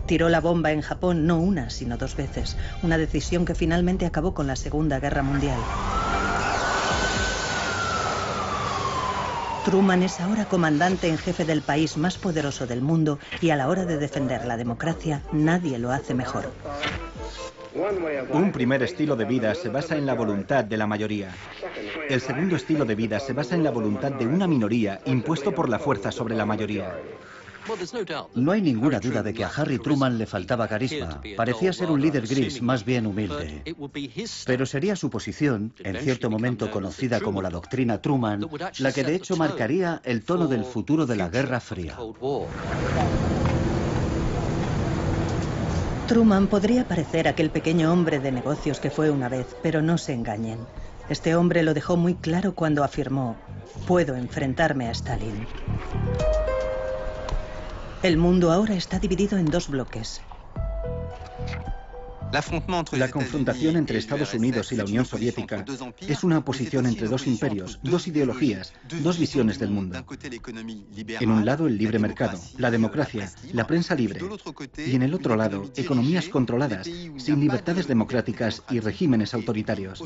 Tiró la bomba en Japón no una, sino 2 veces. Una decisión que finalmente acabó con la Segunda Guerra Mundial. Truman es ahora comandante en jefe del país más poderoso del mundo y a la hora de defender la democracia, nadie lo hace mejor. Un primer estilo de vida se basa en la voluntad de la mayoría. El segundo estilo de vida se basa en la voluntad de una minoría impuesto por la fuerza sobre la mayoría. No hay ninguna duda de que a Harry Truman le faltaba carisma. Parecía ser un líder gris, más bien humilde. Pero sería su posición, en cierto momento conocida como la doctrina Truman, la que de hecho marcaría el tono del futuro de la Guerra Fría. Truman podría parecer aquel pequeño hombre de negocios que fue una vez, pero no se engañen. Este hombre lo dejó muy claro cuando afirmó: puedo enfrentarme a Stalin. El mundo ahora está dividido en 2 bloques. La confrontación entre Estados Unidos y la Unión Soviética es una oposición entre 2 imperios, 2 ideologías, 2 visiones del mundo. En un lado, el libre mercado, la democracia, la prensa libre. Y en el otro lado, economías controladas, sin libertades democráticas y regímenes autoritarios.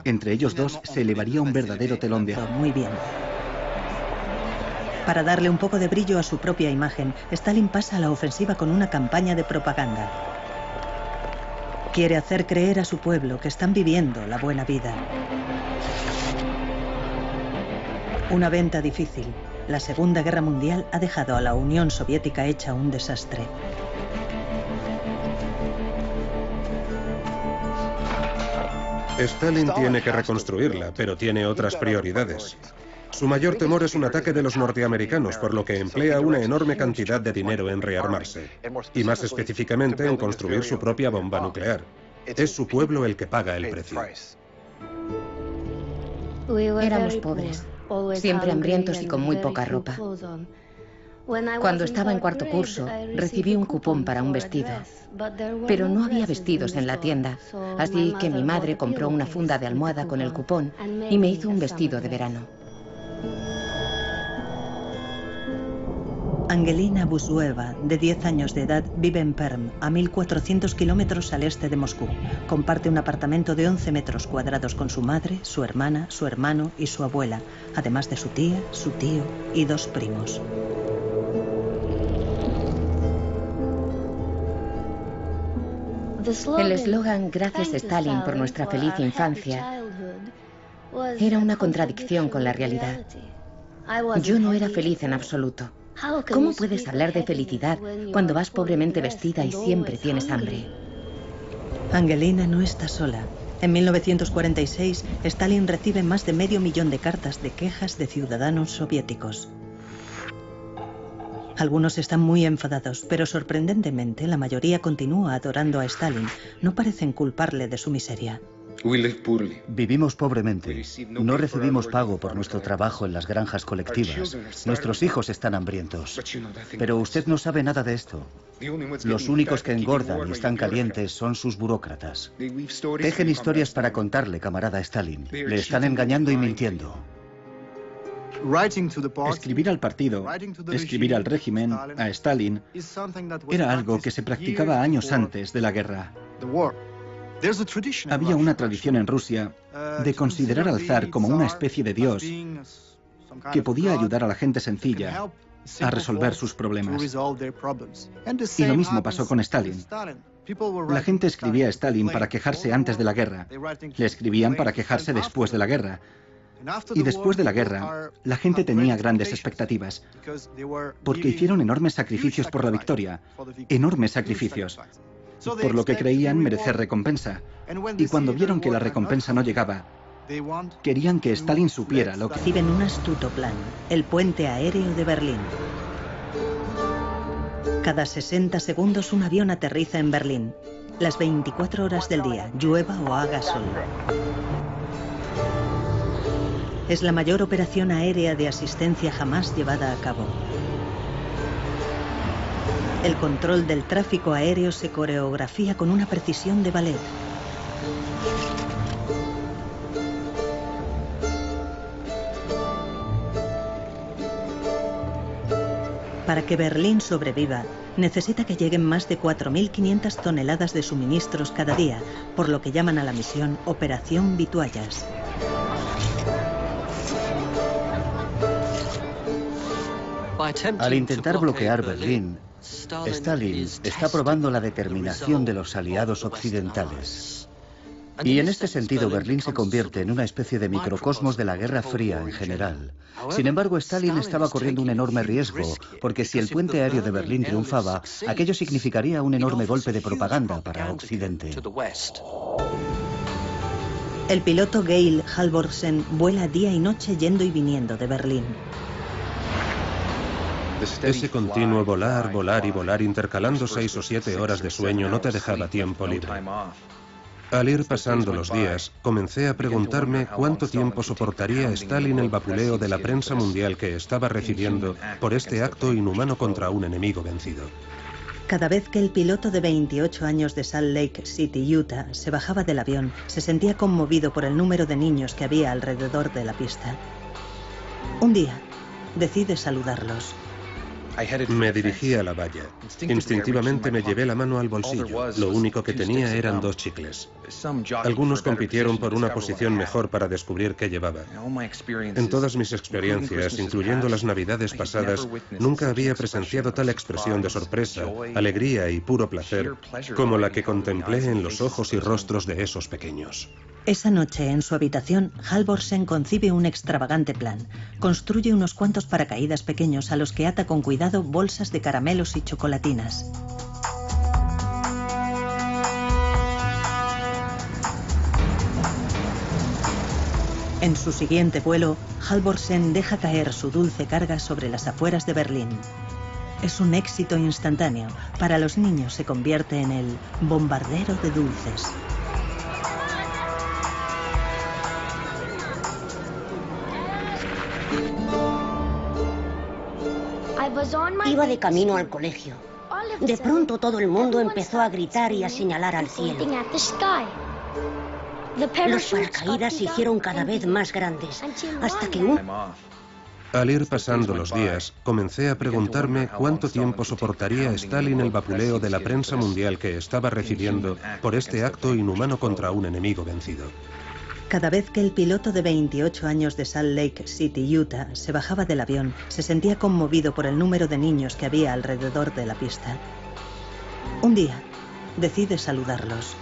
Entre ellos 2 se elevaría un verdadero telón de acero. Muy bien. Para darle un poco de brillo a su propia imagen, Stalin pasa a la ofensiva con una campaña de propaganda. Quiere hacer creer a su pueblo que están viviendo la buena vida. Una venta difícil. La Segunda Guerra Mundial ha dejado a la Unión Soviética hecha un desastre. Stalin tiene que reconstruirla, pero tiene otras prioridades. Su mayor temor es un ataque de los norteamericanos, por lo que emplea una enorme cantidad de dinero en rearmarse, y más específicamente en construir su propia bomba nuclear. Es su pueblo el que paga el precio. Éramos pobres, siempre hambrientos y con muy poca ropa. Cuando estaba en 4º curso, recibí un cupón para un vestido, pero no había vestidos en la tienda, así que mi madre compró una funda de almohada con el cupón y me hizo un vestido de verano. Angelina Busueva, de 10 años de edad, vive en Perm, a 1.400 kilómetros al este de Moscú. Comparte un apartamento de 11 metros cuadrados con su madre, su hermana, su hermano y su abuela, además de su tía, su tío y 2 primos. El eslogan "Gracias Stalin por nuestra feliz infancia" era una contradicción con la realidad. Yo no era feliz en absoluto. ¿Cómo puedes hablar de felicidad cuando vas pobremente vestida y siempre tienes hambre? Angelina no está sola. En 1946, Stalin recibe más de medio millón de cartas de quejas de ciudadanos soviéticos. Algunos están muy enfadados, pero sorprendentemente la mayoría continúa adorando a Stalin. No parecen culparle de su miseria. Vivimos pobremente. No recibimos pago por nuestro trabajo en las granjas colectivas. Nuestros hijos están hambrientos. Pero usted no sabe nada de esto. Los únicos que engordan y están calientes son sus burócratas. Tejen historias para contarle, camarada Stalin. Le están engañando y mintiendo. Escribir al partido, escribir al régimen, a Stalin, era algo que se practicaba años antes de la guerra. Había una tradición en Rusia de considerar al zar como una especie de dios que podía ayudar a la gente sencilla a resolver sus problemas. Y lo mismo pasó con Stalin. La gente escribía a Stalin para quejarse antes de la guerra. Le escribían para quejarse después de la guerra. Y después de la guerra, la gente tenía grandes expectativas, porque hicieron enormes sacrificios por la victoria, enormes sacrificios, por lo que creían merecer recompensa. Y cuando vieron que la recompensa no llegaba, querían que Stalin supiera lo que... Reciben un astuto plan, el puente aéreo de Berlín. Cada 60 segundos un avión aterriza en Berlín, las 24 horas del día, llueva o haga sol. Es la mayor operación aérea de asistencia jamás llevada a cabo. El control del tráfico aéreo se coreografía con una precisión de ballet. Para que Berlín sobreviva, necesita que lleguen más de 4.500 toneladas de suministros cada día, por lo que llaman a la misión Operación Vituallas. Al intentar bloquear Berlín, Stalin está probando la determinación de los aliados occidentales. Y en este sentido, Berlín se convierte en una especie de microcosmos de la Guerra Fría en general. Sin embargo, Stalin estaba corriendo un enorme riesgo, porque si el puente aéreo de Berlín triunfaba, aquello significaría un enorme golpe de propaganda para Occidente. El piloto Geir Halvorsen vuela día y noche yendo y viniendo de Berlín. Ese continuo volar, volar y volar, intercalando 6 o 7 horas de sueño, no te dejaba tiempo libre. Al ir pasando los días, comencé a preguntarme cuánto tiempo soportaría Stalin el vapuleo de la prensa mundial que estaba recibiendo por este acto inhumano contra un enemigo vencido. Cada vez que el piloto de 28 años de Salt Lake City, Utah, se bajaba del avión, se sentía conmovido por el número de niños que había alrededor de la pista. Un día, decide saludarlos. Me dirigí a la valla. Instintivamente me llevé la mano al bolsillo. Lo único que tenía eran 2 chicles. Algunos compitieron por una posición mejor para descubrir qué llevaba. En todas mis experiencias, incluyendo las navidades pasadas, nunca había presenciado tal expresión de sorpresa, alegría y puro placer como la que contemplé en los ojos y rostros de esos pequeños. Esa noche, en su habitación, Halvorsen concibe un extravagante plan. Construye unos cuantos paracaídas pequeños a los que ata con cuidado bolsas de caramelos y chocolatinas. En su siguiente vuelo, Halvorsen deja caer su dulce carga sobre las afueras de Berlín. Es un éxito instantáneo. Para los niños se convierte en el bombardero de dulces. Iba de camino al colegio. De pronto todo el mundo empezó a gritar y a señalar al cielo. Los paracaídas se hicieron cada vez más grandes, hasta que Al ir pasando los días, comencé a preguntarme cuánto tiempo soportaría Stalin el vapuleo de la prensa mundial que estaba recibiendo por este acto inhumano contra un enemigo vencido. Cada vez que el piloto de 28 años de Salt Lake City, Utah, se bajaba del avión, se sentía conmovido por el número de niños que había alrededor de la pista. Un día, decide saludarlos.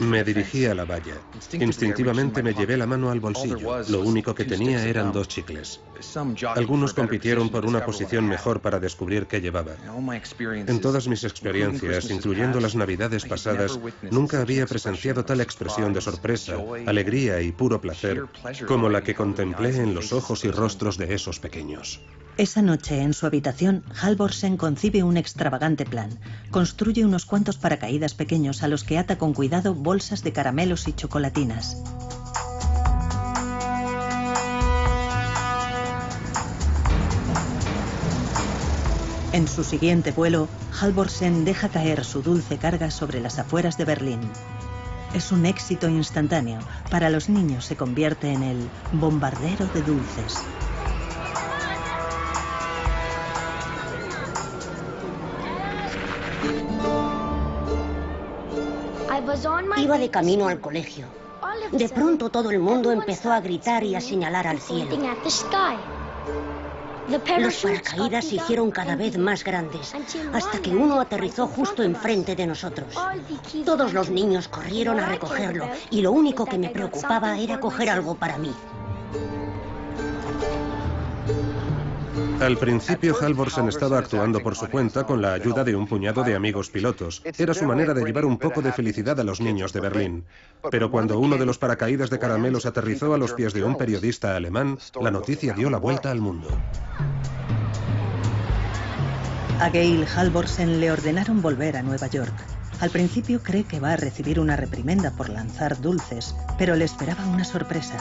Me dirigí a la valla. Instintivamente me llevé la mano al bolsillo. Lo único que tenía eran 2 chicles. Algunos compitieron por una posición mejor para descubrir qué llevaba. En todas mis experiencias, incluyendo las navidades pasadas, nunca había presenciado tal expresión de sorpresa, alegría y puro placer como la que contemplé en los ojos y rostros de esos pequeños. Esa noche, en su habitación, Halvorsen concibe un extravagante plan. Construye unos cuantos paracaídas pequeños a los que ata con cuidado bolsas de caramelos y chocolatinas. En su siguiente vuelo, Halvorsen deja caer su dulce carga sobre las afueras de Berlín. Es un éxito instantáneo. Para los niños se convierte en el bombardero de dulces. Iba de camino al colegio. De pronto todo el mundo empezó a gritar y a señalar al cielo. Los paracaídas se hicieron cada vez más grandes, hasta que uno aterrizó justo enfrente de nosotros. Todos los niños corrieron a recogerlo, y lo único que me preocupaba era coger algo para mí. Al principio, Halvorsen estaba actuando por su cuenta con la ayuda de un puñado de amigos pilotos. Era su manera de llevar un poco de felicidad a los niños de Berlín. Pero cuando uno de los paracaídas de caramelos aterrizó a los pies de un periodista alemán, la noticia dio la vuelta al mundo. A Geir Halvorsen le ordenaron volver a Nueva York. Al principio cree que va a recibir una reprimenda por lanzar dulces, pero le esperaba una sorpresa.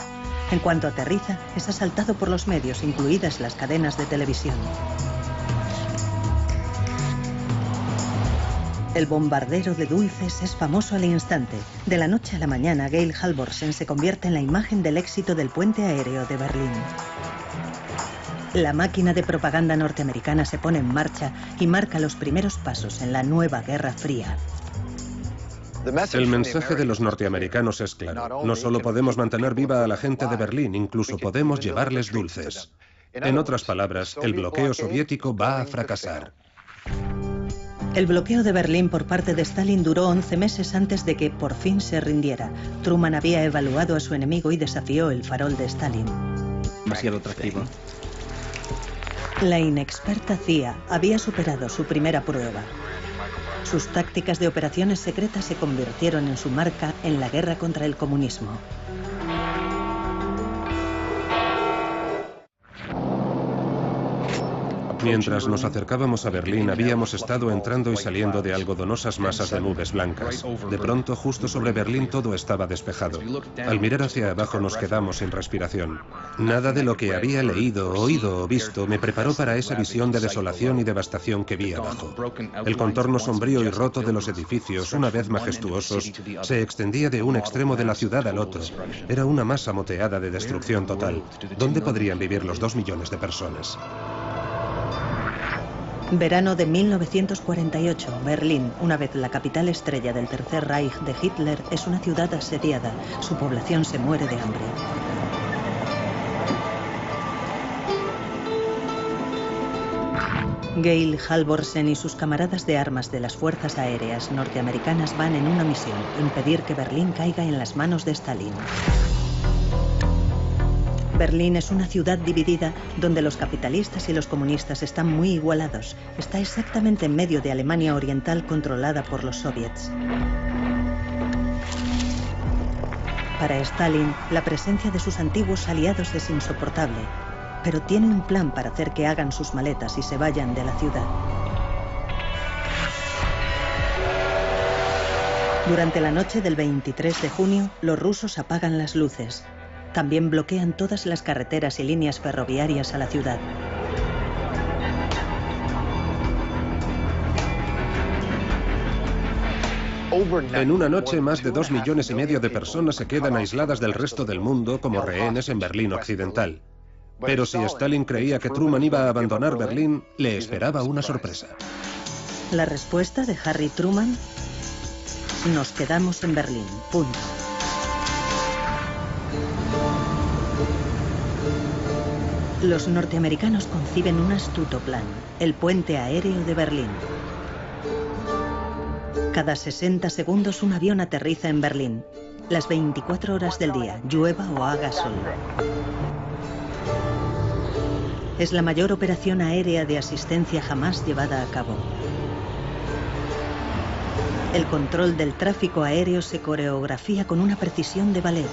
En cuanto aterriza, es asaltado por los medios, incluidas las cadenas de televisión. El bombardero de dulces es famoso al instante. De la noche a la mañana, Geir Halvorsen se convierte en la imagen del éxito del puente aéreo de Berlín. La máquina de propaganda norteamericana se pone en marcha y marca los primeros pasos en la nueva Guerra Fría. El mensaje de los norteamericanos es claro. No solo podemos mantener viva a la gente de Berlín, incluso podemos llevarles dulces. En otras palabras, el bloqueo soviético va a fracasar. El bloqueo de Berlín por parte de Stalin duró 11 meses antes de que por fin se rindiera. Truman había evaluado a su enemigo y desafió el farol de Stalin. Demasiado atractivo. La inexperta CIA había superado su primera prueba. Sus tácticas de operaciones secretas se convirtieron en su marca en la guerra contra el comunismo. Mientras nos acercábamos a Berlín, habíamos estado entrando y saliendo de algodonosas masas de nubes blancas. De pronto, justo sobre Berlín, todo estaba despejado. Al mirar hacia abajo nos quedamos sin respiración. Nada de lo que había leído, oído o visto me preparó para esa visión de desolación y devastación que vi abajo. El contorno sombrío y roto de los edificios, una vez majestuosos, se extendía de un extremo de la ciudad al otro. Era una masa moteada de destrucción total. ¿Dónde podrían vivir los 2 millones de personas? Verano de 1948, Berlín, una vez la capital estrella del Tercer Reich de Hitler, es una ciudad asediada. Su población se muere de hambre. Gail Halvorsen y sus camaradas de armas de las fuerzas aéreas norteamericanas van en una misión: impedir que Berlín caiga en las manos de Stalin. Berlín es una ciudad dividida donde los capitalistas y los comunistas están muy igualados. Está exactamente en medio de Alemania Oriental controlada por los soviets. Para Stalin, la presencia de sus antiguos aliados es insoportable, pero tiene un plan para hacer que hagan sus maletas y se vayan de la ciudad. Durante la noche del 23 de junio, los rusos apagan las luces. También bloquean todas las carreteras y líneas ferroviarias a la ciudad. En una noche, más de 2,5 millones de personas se quedan aisladas del resto del mundo como rehenes en Berlín Occidental. Pero si Stalin creía que Truman iba a abandonar Berlín, le esperaba una sorpresa. La respuesta de Harry Truman: nos quedamos en Berlín. Punto. Los norteamericanos conciben un astuto plan: el puente aéreo de Berlín. Cada 60 segundos un avión aterriza en Berlín, las 24 horas del día, llueva o haga sol. Es la mayor operación aérea de asistencia jamás llevada a cabo. El control del tráfico aéreo se coreografía con una precisión de ballet.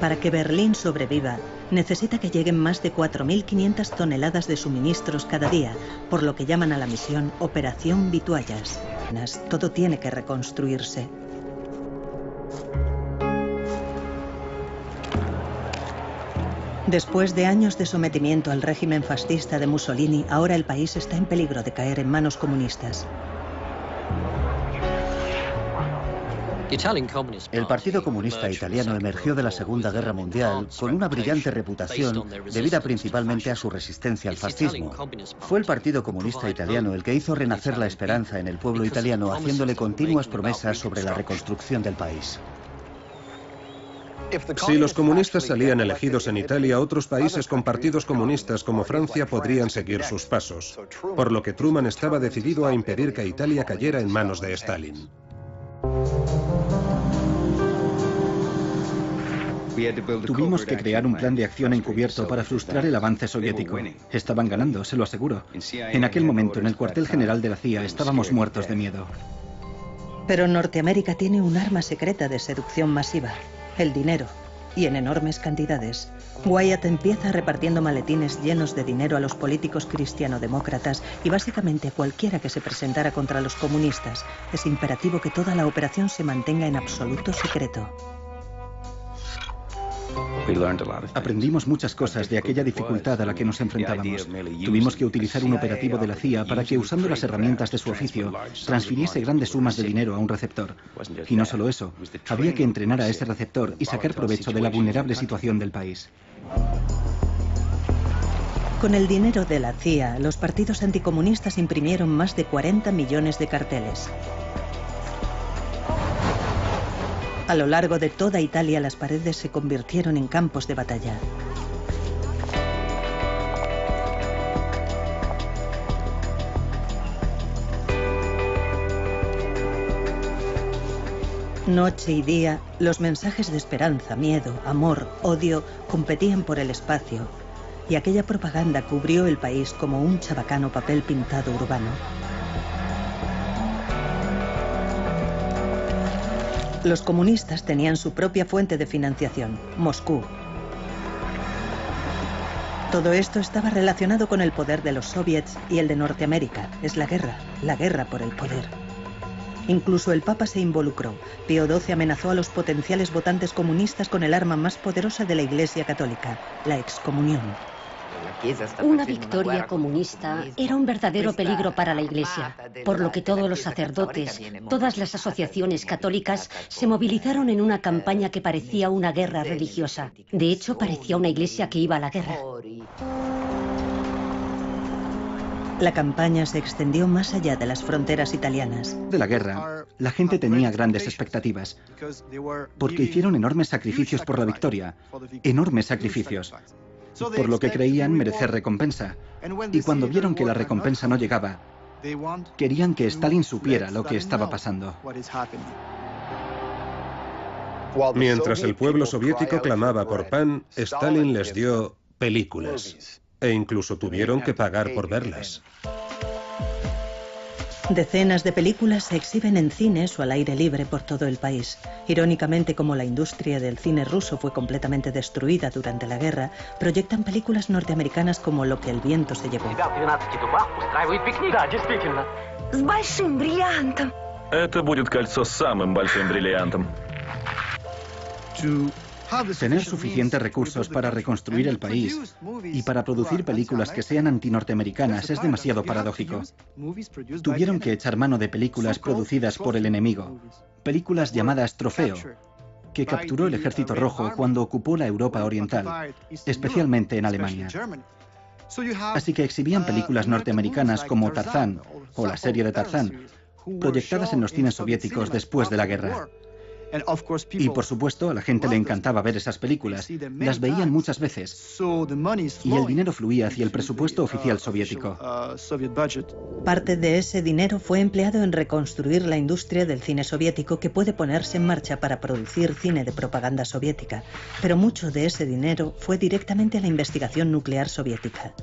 Para que Berlín sobreviva, necesita que lleguen más de 4.500 toneladas de suministros cada día, por lo que llaman a la misión Operación Vituallas. Todo tiene que reconstruirse. Después de años de sometimiento al régimen fascista de Mussolini, ahora el país está en peligro de caer en manos comunistas. El Partido Comunista Italiano emergió de la Segunda Guerra Mundial con una brillante reputación debida principalmente a su resistencia al fascismo. Fue el Partido Comunista Italiano el que hizo renacer la esperanza en el pueblo italiano, haciéndole continuas promesas sobre la reconstrucción del país. Si los comunistas salían elegidos en Italia, otros países con partidos comunistas como Francia podrían seguir sus pasos, por lo que Truman estaba decidido a impedir que Italia cayera en manos de Stalin. Tuvimos que crear un plan de acción encubierto para frustrar el avance soviético. Estaban ganando, se lo aseguro. En aquel momento, en el cuartel general de la CIA, estábamos muertos de miedo. Pero Norteamérica tiene un arma secreta de seducción masiva: el dinero, y en enormes cantidades. Wyatt empieza repartiendo maletines llenos de dinero a los políticos cristianodemócratas y básicamente a cualquiera que se presentara contra los comunistas. Es imperativo que toda la operación se mantenga en absoluto secreto. Aprendimos muchas cosas de aquella dificultad a la que nos enfrentábamos. Tuvimos que utilizar un operativo de la CIA para que, usando las herramientas de su oficio, transfiriese grandes sumas de dinero a un receptor. Y no solo eso, había que entrenar a ese receptor y sacar provecho de la vulnerable situación del país. Con el dinero de la CIA, los partidos anticomunistas imprimieron más de 40 millones de carteles. A lo largo de toda Italia, las paredes se convirtieron en campos de batalla. Noche y día, los mensajes de esperanza, miedo, amor, odio competían por el espacio, y aquella propaganda cubrió el país como un chabacano papel pintado urbano. Los comunistas tenían su propia fuente de financiación, Moscú. Todo esto estaba relacionado con el poder de los soviets y el de Norteamérica. Es la guerra por el poder. Incluso el Papa se involucró. Pío XII amenazó a los potenciales votantes comunistas con el arma más poderosa de la Iglesia Católica, la excomunión. Una victoria comunista era un verdadero peligro para la Iglesia, por lo que todos los sacerdotes, todas las asociaciones católicas se movilizaron en una campaña que parecía una guerra religiosa. De hecho, parecía una iglesia que iba a la guerra. La campaña se extendió más allá de las fronteras italianas. De la guerra, la gente tenía grandes expectativas, porque hicieron enormes sacrificios por la victoria, enormes sacrificios, por lo que creían merecer recompensa. Y cuando vieron que la recompensa no llegaba, querían que Stalin supiera lo que estaba pasando. Mientras el pueblo soviético clamaba por pan, Stalin les dio películas. E incluso tuvieron que pagar por verlas. Decenas de películas se exhiben en cines o al aire libre por todo el país. Irónicamente, como la industria del cine ruso fue completamente destruida durante la guerra, proyectan películas norteamericanas como Lo que el viento se llevó. Это будет кольцо с самым большим бриллиантом. Tener suficientes recursos para reconstruir el país y para producir películas que sean antinorteamericanas es demasiado paradójico. Tuvieron que echar mano de películas producidas por el enemigo, películas llamadas Trofeo, que capturó el Ejército Rojo cuando ocupó la Europa Oriental, especialmente en Alemania. Así que exhibían películas norteamericanas como Tarzán o la serie de Tarzán, proyectadas en los cines soviéticos después de la guerra. Y por supuesto, a la gente le encantaba ver esas películas, las veían muchas veces, y el dinero fluía hacia el presupuesto oficial soviético. Parte de ese dinero fue empleado en reconstruir la industria del cine soviético, que puede ponerse en marcha para producir cine de propaganda soviética, pero mucho de ese dinero fue directamente a la investigación nuclear soviética.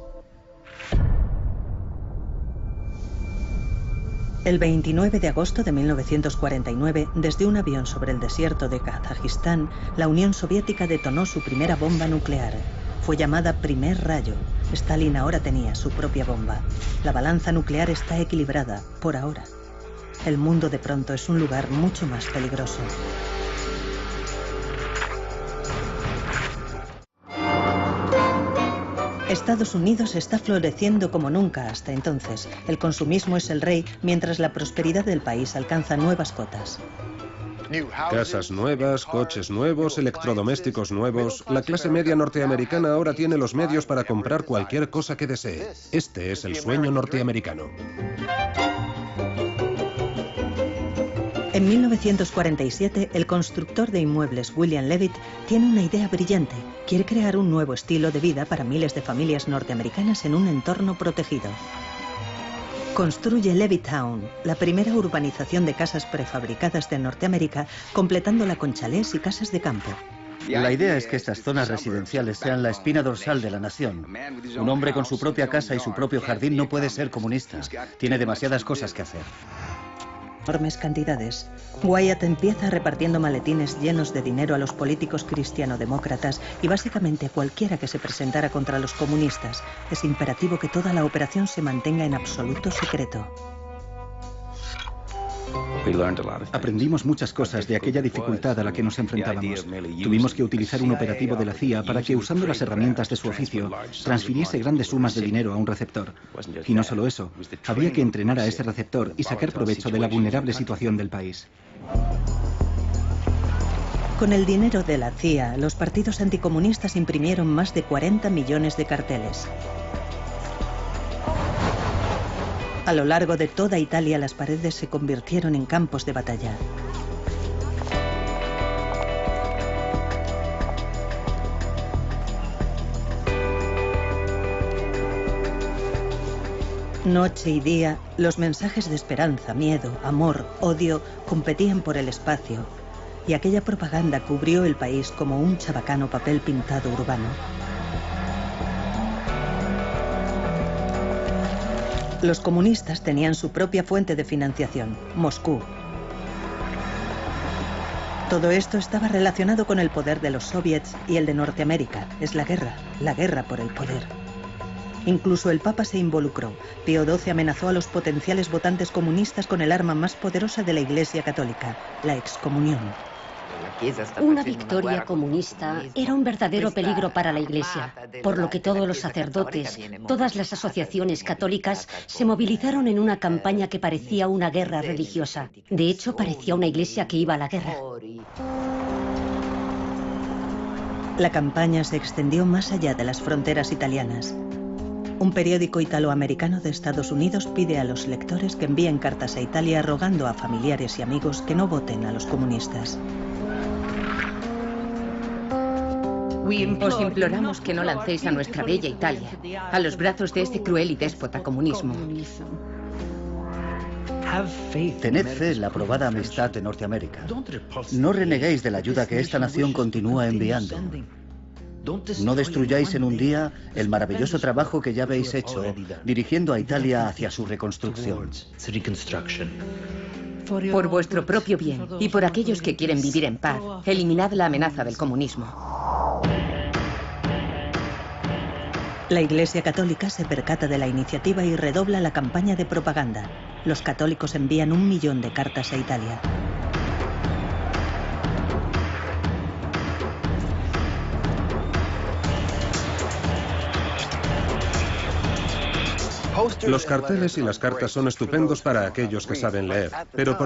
El 29 de agosto de 1949, desde un avión sobre el desierto de Kazajistán, la Unión Soviética detonó su primera bomba nuclear. Fue llamada Primer Rayo. Stalin ahora tenía su propia bomba. La balanza nuclear está equilibrada, por ahora. El mundo de pronto es un lugar mucho más peligroso. Estados Unidos está floreciendo como nunca hasta entonces. El consumismo es el rey, mientras la prosperidad del país alcanza nuevas cotas. Casas nuevas, coches nuevos, electrodomésticos nuevos. La clase media norteamericana ahora tiene los medios para comprar cualquier cosa que desee. Este es el sueño norteamericano. En 1947, el constructor de inmuebles William Levitt tiene una idea brillante. Quiere crear un nuevo estilo de vida para miles de familias norteamericanas en un entorno protegido. Construye Levittown, la primera urbanización de casas prefabricadas de Norteamérica, completándola con chalés y casas de campo. La idea es que estas zonas residenciales sean la espina dorsal de la nación. Un hombre con su propia casa y su propio jardín no puede ser comunista. Tiene demasiadas cosas que hacer. Enormes cantidades. Wyatt empieza repartiendo maletines llenos de dinero a los políticos cristiano-demócratas y básicamente a cualquiera que se presentara contra los comunistas. Es imperativo que toda la operación se mantenga en absoluto secreto. Aprendimos muchas cosas de aquella dificultad a la que nos enfrentábamos. Tuvimos que utilizar un operativo de la CIA para que, usando las herramientas de su oficio, transfiriese grandes sumas de dinero a un receptor. Y no solo eso, había que entrenar a ese receptor y sacar provecho de la vulnerable situación del país. Con el dinero de la CIA, los partidos anticomunistas imprimieron más de 40 millones de carteles. A lo largo de toda Italia, las paredes se convirtieron en campos de batalla. Noche y día, los mensajes de esperanza, miedo, amor, odio competían por el espacio, y aquella propaganda cubrió el país como un chabacano papel pintado urbano. Los comunistas tenían su propia fuente de financiación, Moscú. Todo esto estaba relacionado con el poder de los soviets y el de Norteamérica. Es la guerra por el poder. Incluso el Papa se involucró. Pío XII amenazó a los potenciales votantes comunistas con el arma más poderosa de la Iglesia Católica, la excomunión. Una victoria comunista era un verdadero peligro para la Iglesia, por lo que todos los sacerdotes, todas las asociaciones católicas se movilizaron en una campaña que parecía una guerra religiosa. De hecho, parecía una iglesia que iba a la guerra. La campaña se extendió más allá de las fronteras italianas. Un periódico italoamericano de Estados Unidos pide a los lectores que envíen cartas a Italia rogando a familiares y amigos que no voten a los comunistas. Os imploramos que no lancéis a nuestra bella Italia a los brazos de ese cruel y déspota comunismo. Tened fe en la probada amistad de Norteamérica. No reneguéis de la ayuda que esta nación continúa enviando. No destruyáis en un día el maravilloso trabajo que ya habéis hecho dirigiendo a Italia hacia su reconstrucción. Por vuestro propio bien y por aquellos que quieren vivir en paz, eliminad la amenaza del comunismo. La Iglesia Católica se percata de la iniciativa y redobla la campaña de propaganda. Los católicos envían 1 millón de cartas a Italia. Los carteles y las cartas son estupendos para aquellos que saben leer, pero por